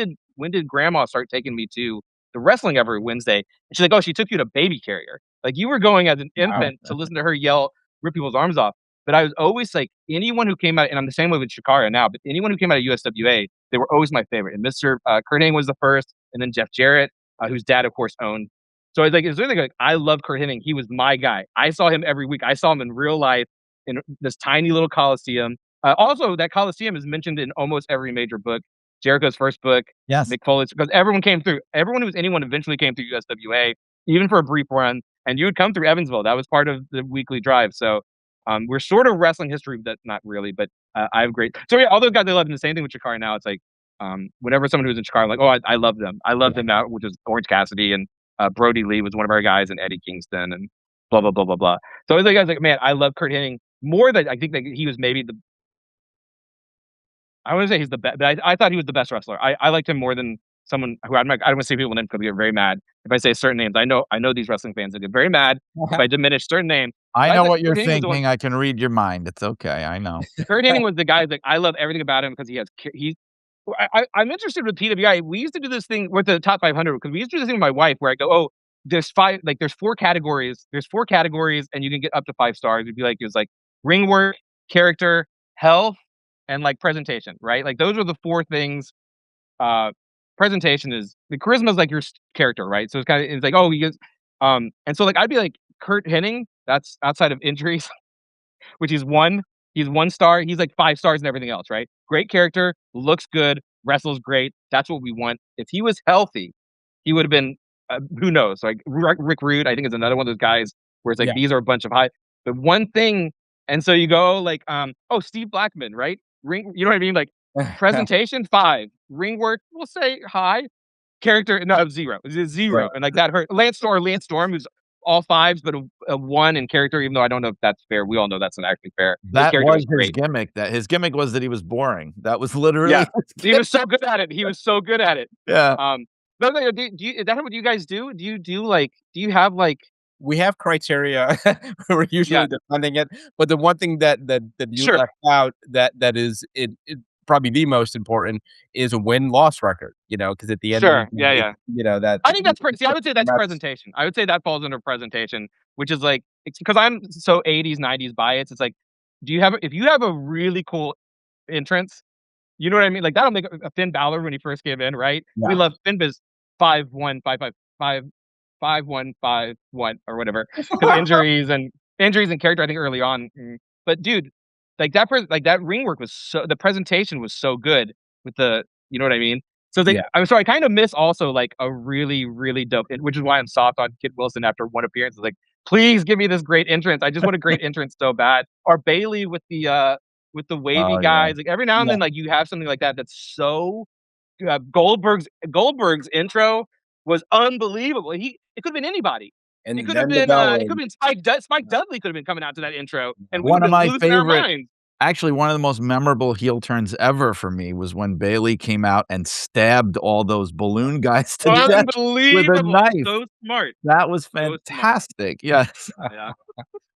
did Grandma start taking me to the wrestling every Wednesday? And she's like, oh, she took you to Baby Carrier. Like you were going as an Wow. infant to listen to her yell, rip people's arms off. But I was always like, anyone who came out, and I'm the same way with CHIKARA now, but anyone who came out of USWA, they were always my favorite. And Mr. Kurt Hennig was the first, and then Jeff Jarrett, whose dad, of course, owned. So I was like, is there anything like, I love Kurt Hennig. He was my guy. I saw him every week. I saw him in real life in this tiny little Coliseum. Also, that Coliseum is mentioned in almost every major book. Jericho's first book, Yes. Mick Foley's, because everyone came through. Everyone who was anyone eventually came through USWA, even for a brief run. And you would come through Evansville. That was part of the weekly drive. So we're sort of wrestling history, but not really. But I have great. So yeah, all those guys I love. And the same thing with CHIKARA now. It's like whenever someone who's in CHIKARA, I'm like, oh, I love them. I love them now, which is Orange Cassidy and Brody Lee was one of our guys, and Eddie Kingston, and blah blah blah blah blah. So I was like, man, I love Kurt Hennig more than I think that he was maybe the. I wouldn't say he's the best, but I thought he was the best wrestler. I liked him more than someone who I'm not. I don't want to say people names because they get very mad if I say certain names. I know these wrestling fans that get very mad if I diminish certain name. I But know thought what you're Kurt Hennig was the one. thinking. I can read your mind. It's okay. I know. Kurt Hennig was the guy like I love everything about him because I'm interested with PWI. We used to do this thing with the top 500 because we used to do this thing with my wife where I go, oh, there's four categories. There's four categories, and you can get up to 5 stars. It'd be like it was like ring work, character, health, and like presentation, right? Like those are the four things. Uh, Presentation is the charisma is like your character, right? So it's like oh he goes, and so like I'd be like Kurt Hennig. That's outside of injuries. Which he's one. He's 1 star. He's like 5 stars and everything else, right? Great character, looks good, wrestles great. That's what we want. If he was healthy, he would have been who knows? Like Rick Rude, I think is another one of those guys where it's like Yeah. these are a bunch of high. But one thing, and so you go like oh Steve Blackman, right? Ring, you know what I mean? Like presentation 5, ring work, we'll say high. Character, no 0, it's Yeah. 0, and like that hurt. Lance Storm, who's all 5s, but a 1 in character, even though I don't know if that's fair. We all know that's not actually fair. His That character was was his great. gimmick. That his gimmick was that he was boring. That was literally Yeah, his he was so good at it. He was so good at it. Yeah. No, no, do you is that what you guys do? Do you have like We have criteria. We're yeah, usually defending it, but the one thing that you sure, left out that is it probably the most important is a win-loss record, because at the end of the sure, day, yeah, yeah. that I think see, I would say that's that's presentation. I would say that falls under presentation, which is like it's because I'm so 80s, 90s bias. It's like, if you have a really cool entrance, you know what I mean? Like that'll make a Finn Balor when he first came in, right? We yeah. love Finn Biz 5-1, 5-5, 5-1, 5-1 or whatever because injuries and character. I think early on, but dude, like that ring work was the presentation was so good with the you know what I mean. So Yeah. I kind of miss also like a really, really dope, which is why I'm soft on Kit Wilson after one appearance. It's like, please give me this great entrance. I just want a great entrance so bad. Or Bailey with the wavy Oh, yeah. guys. Like every now and Yeah. then, like you have something like that that's so Goldberg's intro was unbelievable. It could have been anybody. And then to go It could have and been Spike Dudley could have been coming out to that intro, and we would One have of been my losing our favorite minds. Actually, one of the most memorable heel turns ever for me was when Bailey came out and stabbed all those balloon guys to death with a Unbelievable. knife. So smart. That was So smart. fantastic. Yes. Yeah.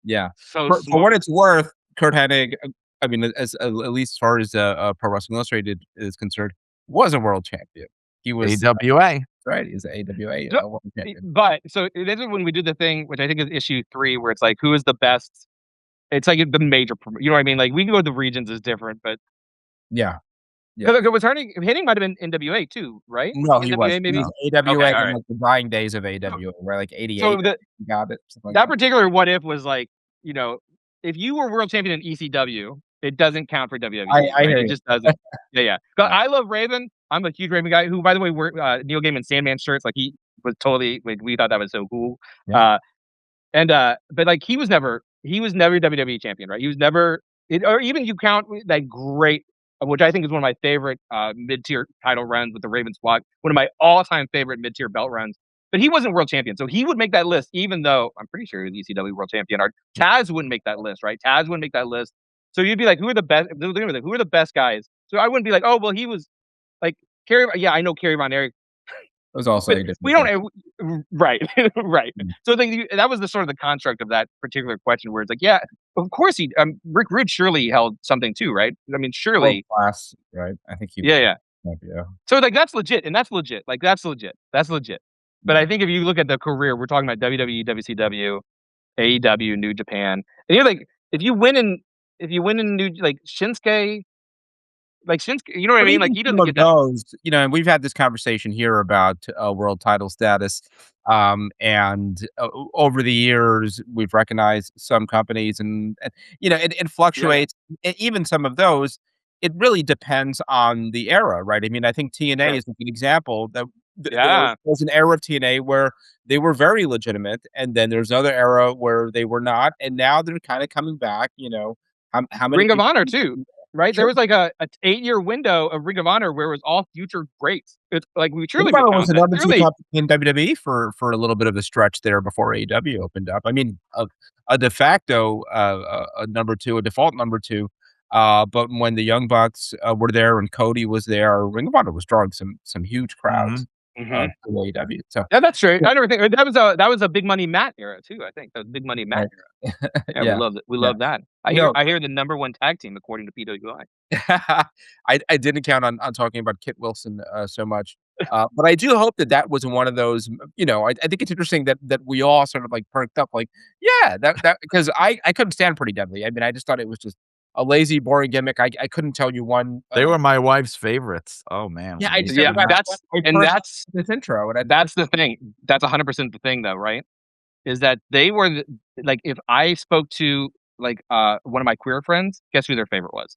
yeah. So For what smart. it's worth, Kurt Hennig, I mean, at least as far as Pro Wrestling Illustrated is concerned, was a world champion. He was AWA. right. He's an AWA So world champion. but so this is when we do the thing, which I think is issue 3, where it's like, who is the best? It's like the major, you know what I mean? Like we can go to the regions is different, but Yeah. Yeah. because it was Henning might have been NWA too, right? No, he was. NWA He maybe. was AWA Okay, all in right. like the dying days of AWA, right? Like So 88. He got it. Something like that that. particular what if was like, you know, if you were world champion in ECW, it doesn't count for WWE, I right? hear It you. just doesn't. Yeah, yeah. But Yeah. I love Raven. I'm a huge Raven guy. Who, by the way, we're Neil Gaiman Sandman shirts. Like he was totally like we thought that was so cool. Yeah. But like he was never WWE champion, right? He was never or even you count that great, which I think is one of my favorite mid-tier title runs with the Raven squad, one of my all-time favorite mid-tier belt runs. But he wasn't world champion, so he would make that list, even though I'm pretty sure he was ECW world champion. Or Taz wouldn't make that list, right? Taz wouldn't make that list. So you'd be like, who are the best? Who are the best guys? So I wouldn't be like, oh well, he was like Kerry. Yeah, I know Kerry Von Erich. It was also But a different we thing. don't right, right. Mm. So that was the sort of the construct of that particular question where it's like, yeah, of course Rick Rude surely held something too, right? I mean, World surely. class, right? I think he was. Yeah, yeah. Yeah. So like that's legit, and that's legit. Like that's legit. That's legit. But I think if you look at the career, we're talking about WWE, WCW, AEW, New Japan, and you're like, if you win in New like Shinsuke, you know what I But mean? Like even he some doesn't of get that. those, and we've had this conversation here about world title status. And over the years, we've recognized some companies, and it fluctuates. Even some of those, it really depends on the era, right? I mean, I think TNA is a good example that there Yeah. was an era of TNA where they were very legitimate, and then there's another era where they were not, and now they're kind of coming back. How many Ring of people? Honor too, right? There Sure. was like a 8-year window of Ring of Honor where it was all future greats. It's like we truly would Ring count was a that. number 2 Truly, company in WWE for a little bit of a stretch there before AEW opened up. I mean, a de facto, a number 2, a default number 2, but when the Young Bucks, were there and Cody was there, Ring of Honor was drawing some huge crowds, Mhm. to AEW. So, Yeah, that's true. yeah, I never think that was a Big Money Matt era too. I think that was Big Money Matt right. era. Yeah, we Yeah, love it. We yeah. love that. No, I hear the number 1 tag team according to PWI. I didn't count on talking about Kit Wilson, so much, but I do hope that was one of those, I think it's interesting that we all sort of, like, perked up, like, yeah, that because I couldn't stand Pretty Deadly. I mean, I just thought it was just a lazy, boring gimmick. I couldn't tell you one, They were my wife's favorites. Oh, man. yeah, When I they just never Yeah, came got out. that's this intro, and that's the thing. That's 100% the thing though, right? Is that they were like if I spoke to like one of my queer friends, guess who their favorite was?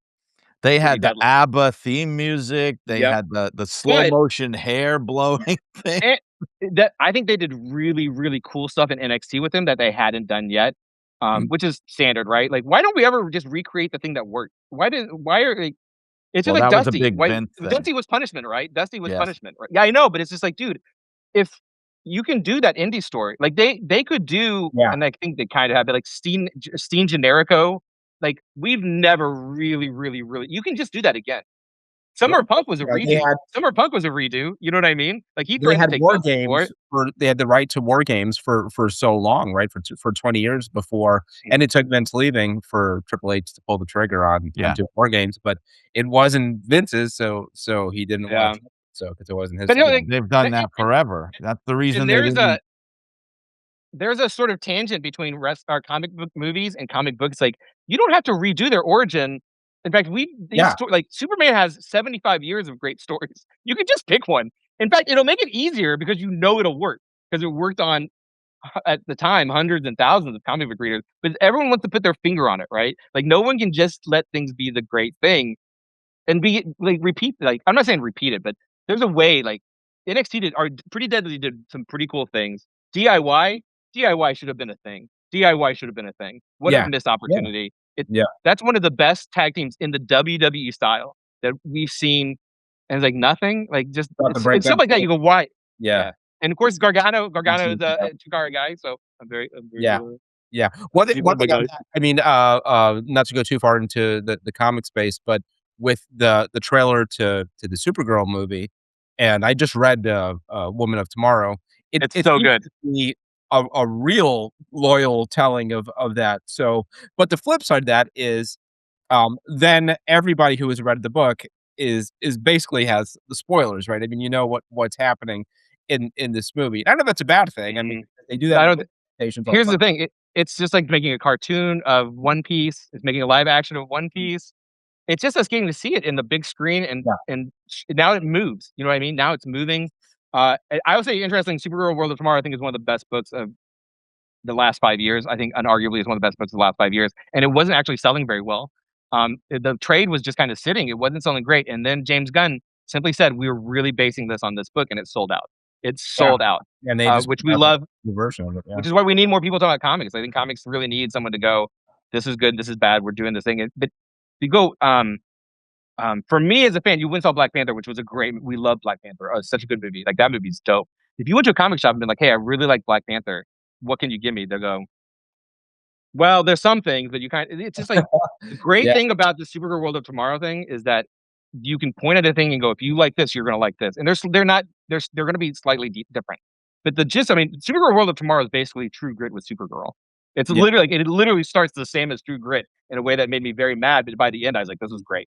They Pretty had the Deadly. ABBA theme music. They Yep. had the slow But motion hair blowing thing. And that I think they did really, really cool stuff in NXT with him that they hadn't done yet, Mm. which is standard, right? Like, why don't we ever just recreate the thing that worked? Why are like, it's just Well, like that was a Dusty. big Why Vince thing. Dusty was punishment, right? Dusty was Yes. punishment, right? Yeah, I know, but it's just like, dude, if you can do that indie story, like they could do, Yeah. and I think they kind of have it, like Steen Generico. Like we've never really, really, really. You can just do that again. Yeah. Summer Punk was a Yeah, they redo. had Summer Punk was a redo. You know what I mean? Like he they threatened had to take war Dusty for games it. they had the right to war games for so long, right? For 20 years before, and it took Vince leaving for Triple H to pull the trigger on Yeah. doing war games, but it wasn't Vince's, so he didn't Yeah. want to, so because it wasn't his But you know, time. like, They've done th- that forever. That's the reason and they didn't. there's a sort of tangent between our comic book movies and comic books. Like you don't have to redo their origin. In fact, Yeah. like Superman has 75 years of great stories. You could just pick one. In fact, it'll make it easier because you know it'll work because it worked on at the time hundreds and thousands of comic book readers. But everyone wants to put their finger on it, right? Like no one can just let things be the great thing and be like repeat. Like I'm not saying repeat it, but there's a way, like, NXT Pretty Deadly did some pretty cool things. DIY should have been a thing. DIY should have been a thing. What a Yeah. missed Yeah. opportunity. Yeah. That's one of the best tag teams in the WWE style that we've seen, and it's like nothing, like, just About to break it's stuff them like that, through. you go, "Why?" Yeah. Yeah, and of course, Gargano is Yeah. a CHIKARA guy, so I'm very, Yeah. Yeah. One thing he's one one of my thing on guys. that, I mean, not to go too far into the comic space, but with the trailer to the Supergirl movie, and I just read, Woman of Tomorrow, It's it so seems good. to be a real loyal telling of that, so but the flip side of that is, then everybody who has read the book is basically has the spoilers, right? I mean, you know what's happening in this movie. I know that's a bad thing, I mean, Mhm. they do that I in don't adaptations all Here's the the time. thing, it's just like making a cartoon of One Piece, it's making a live action of One Piece. It's just us getting to see it in the big screen Yeah. and now it moves, you know what I mean? Now it's moving. I would say interesting, Supergirl World of Tomorrow, I think is one of the best books of the last 5 years. I think unarguably is one of the best books of the last 5 years, and it wasn't actually selling very well. The trade was just kinda sitting, it wasn't selling great, and then James Gunn simply said, "We're really basing this on this book," and it sold out. It Yeah, sold out, and they just which put we out the love, new version of it, yeah. which is why we need more people talking about comics. I think comics really need someone to go, "This is good, this is bad, we're doing this thing," but you go, for me as a fan, you went and saw Black Panther, which was a great we love Black Panther. Oh, it's such a good movie. Like, that movie's dope. If you went to a comic shop and been like, "Hey, I really like Black Panther. What can you give me?" They'll go, "Well, there's some things, but you it's just like the great Yeah, thing about the Supergirl World of Tomorrow thing is that you can point at a thing and go, "If you like this, you're gonna like this." And they're not they're gonna be slightly different. But the gist, I mean, Supergirl World of Tomorrow is basically True Grit with Supergirl. It's yeah. literally like it literally starts the same as True Grit in a way that made me very mad, but by the end, I was like, "This is great."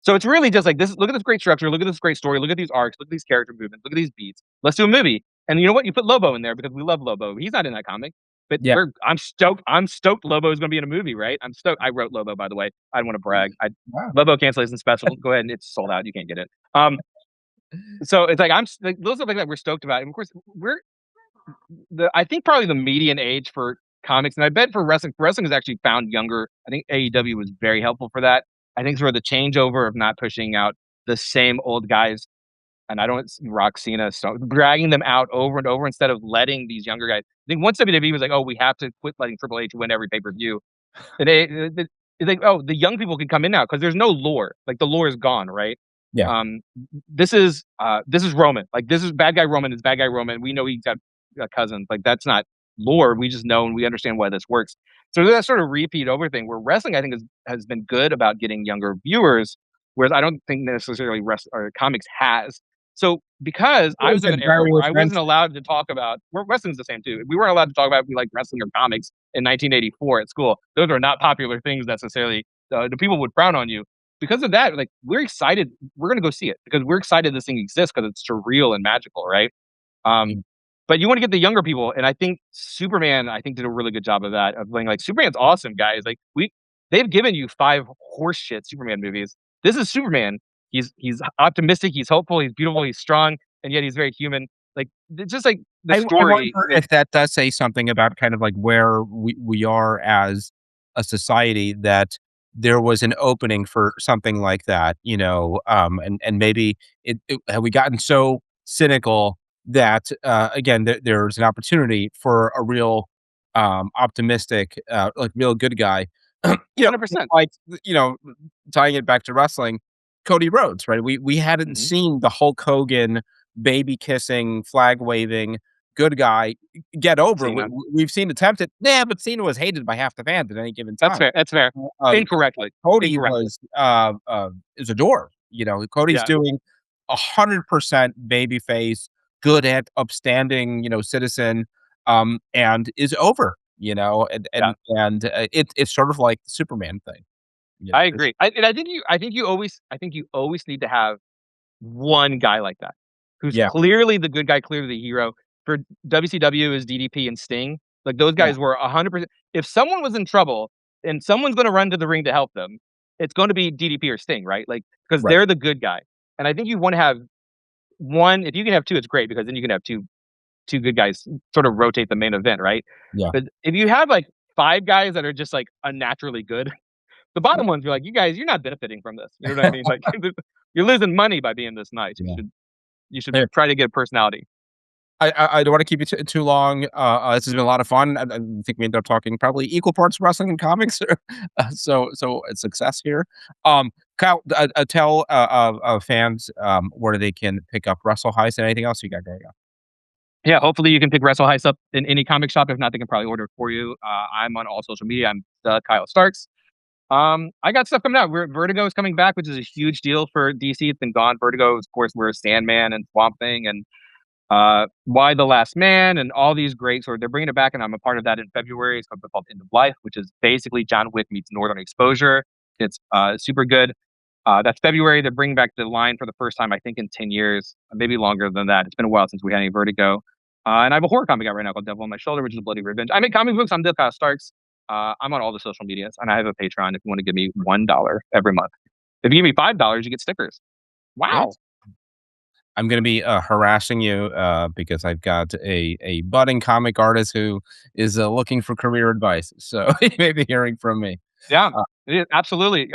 So it's really just like this. Look at this great structure. Look at this great story. Look at these arcs. Look at these character movements. Look at these beats. Let's do a movie. And you know what? You put Lobo in there because we love Lobo. He's not in that comic, but Yeah. I'm stoked. I'm stoked. Lobo is going to be in a movie, right? I'm stoked. I wrote Lobo, by the way. I don't want to brag. Wow. Lobo cancellation special. Go ahead, and it's sold out. You can't get it. So it's like like those are like that we're stoked about. And of course, we're I think probably the median age for comics, and I bet for wrestling has actually found younger. I think AEW was very helpful for that. I think sort of the changeover of not pushing out the same old guys, and I don't Rock Cena, so dragging them out over and over instead of letting these younger guys. I think once WWE was like, "Oh, we have to quit letting Triple H win every pay per view," and it's like, "Oh, the young people can come in now because there's no lore. Like the lore is gone, right?" Yeah. Um, this is Roman. Like this is bad guy Roman. Is bad guy Roman. We know he's got cousins. Like that's not lore. We just know and we understand why this works. So that sort of repeat over thing where wrestling, I think, has been good about getting younger viewers, whereas I don't think necessarily or comics has. So because I Was was in it an era very where I wasn't offensive? allowed to talk about wrestling's the same too. We weren't allowed to talk about if we like wrestling or comics in 1984 at school. Those are not popular things necessarily. The people would frown on you. Because of that, like we're excited, we're gonna go see it because we're excited this thing exists because it's surreal and magical, right? Um, Mm. but you want to get the younger people, and I think Superman, I think, did a really good job of that, of being like, Superman's awesome, guys. Like they've given you 5 horseshit Superman movies. This is Superman. He's optimistic, he's hopeful, he's beautiful, he's strong, and yet he's very human. Like it's just like the I story. wonder if that does say something about kind of like where we are as a society, that there was an opening for something like that, and maybe have we gotten so cynical that, again, there's an opportunity for a real, optimistic, like, real good guy. You know, 100%. like, you know, tying it back to wrestling, Cody Rhodes, right? We hadn't Mhm. seen the Hulk Hogan baby kissing, flag waving, good guy get over. Cena. We've seen attempted, yeah, but Cena was hated by half the fans at any given That's time. fair. That's fair. Incorrectly. Cody Incorrectly. is adored. Cody's Yeah. doing 100% babyface, good at upstanding, citizen, and is over. Yeah. It's sort of like the Superman thing. I There's agree. I think you always need to have one guy like that, who's yeah, clearly the good guy, clearly the hero. For WCW is DDP and Sting. Like those yeah, guys were 100%. If someone was in trouble and someone's going to run to the ring to help them, it's going to be DDP or Sting, right? Like because right, they're the good guy. And I think you want to have one. If you can have two, it's great because then you can have two good guys sort of rotate the main event, right? yeah. But if you have like 5 guys that are just like unnaturally good, the bottom ones, you're like, you guys, you're not benefiting from this. You know what I mean? Like you're losing money by being this nice. You Yeah. should. You should Hey, try to get a personality. I don't want to keep you too long. This has been a lot of fun. I think we ended up talking probably equal parts wrestling and comics. So it's success here. Kyle, tell fans where they can pick up Wrestle Heist and anything else you got going on. Yeah, hopefully you can pick Wrestle Heist up in any comic shop. If not, they can probably order it for you. I'm on all social media. I'm Kyle Starks. I got stuff coming out. Vertigo is coming back, which is a huge deal for DC. It's been gone. Vertigo, of course, we're Sandman and Swamp Thing and Why the Last Man and all these great sort of they're bringing it back, and I'm a part of that in February. It's called End of Life, which is basically John Wick meets Northern Exposure. It's super good. That's February. They're bringing back the line for the first time, I think, in 10 years, maybe longer than that. It's been a while since we had any Vertigo. And I have a horror comic out right now called Devil on My Shoulder, which is a bloody revenge. I make comic books. I'm Kyle Starks. I'm on all the social medias, and I have a Patreon if you want to give me $1 every month. If you give me $5, you get stickers. Wow. I'm going to be harassing you because I've got a budding comic artist who is looking for career advice. So you may be hearing from me. Yeah, Uh, absolutely.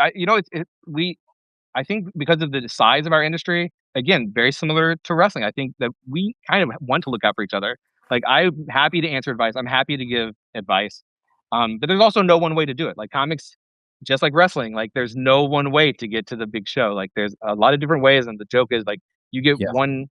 I think because of the size of our industry, again, very similar to wrestling, I think that we kind of want to look out for each other. Like, I'm happy to answer advice. I'm happy to give advice. But there's also no one way to do it. Like comics, just like wrestling, like there's no one way to get to the big show. Like there's a lot of different ways, and the joke is like you get yeah, one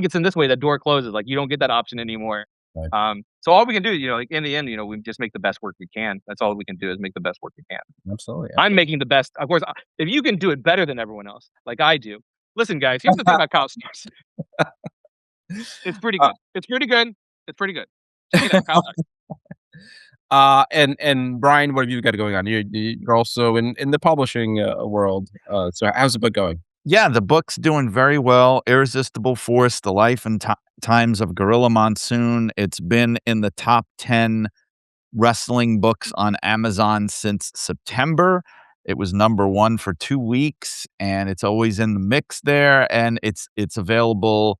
gets in this way, that door closes. Like you don't get that option anymore. right. So all we can do, like in the end, we just make the best work we can. That's all we can do is make the best work we can. Absolutely. I'm making the best. Of course, if you can do it better than everyone else, like I do. Listen, guys, here's the thing about Kyle Stars. It's pretty Uh, good. It's pretty good. It's pretty good. Check it out, Kyle Stars. and Brian, what have you got going on? You're also in the publishing world. So how's the book going? Yeah, the book's doing very well. Irresistible Force: The Life and Times of Gorilla Monsoon. It's been in the top 10 wrestling books on Amazon since September. It was number 1 for 2 weeks, and it's always in the mix there, and it's available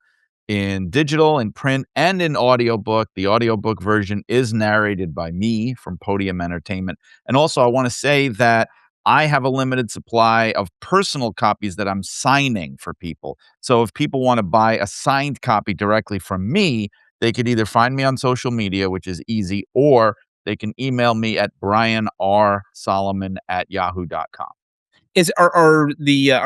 in digital, in print, and in audiobook. The audiobook version is narrated by me from Podium Entertainment. And also, I wanna say that I have a limited supply of personal copies that I'm signing for people. So if people wanna buy a signed copy directly from me, they could either find me on social media, which is easy, or they can email me at brianrsolomon@yahoo.com. Are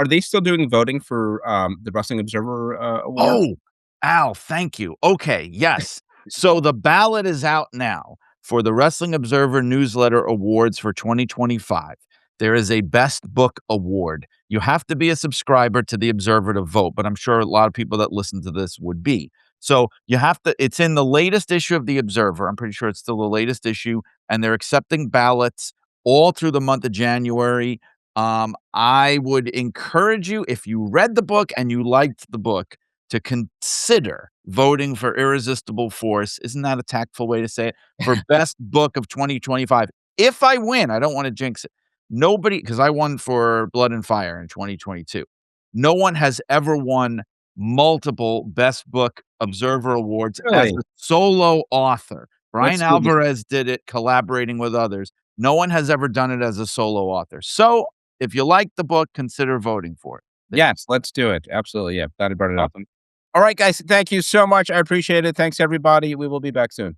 they still doing voting for the Wrestling Observer Award? Oh, Al, thank you. Okay, yes. So the ballot is out now for the Wrestling Observer Newsletter Awards for 2025. There is a Best Book Award. You have to be a subscriber to the Observer to vote, but I'm sure a lot of people that listen to this would be. So you have to, it's in the latest issue of the Observer. I'm pretty sure it's still the latest issue, and they're accepting ballots all through the month of January. I would encourage you, if you read the book and you liked the book, to consider voting for Irresistible Force. Isn't that a tactful way to say it? For best book of 2025. If I win, I don't want to jinx it. Nobody, because I won for Blood and Fire in 2022. No one has ever won multiple Best Book Observer Awards as Really? a solo author. Brian That's cool. Alvarez did it collaborating with others. No one has ever done it as a solo author. So if you like the book, consider voting for it. Yes, let's do it. Absolutely. Yeah, glad I brought it up. Awesome. All right, guys. Thank you so much. I appreciate it. Thanks, everybody. We will be back soon.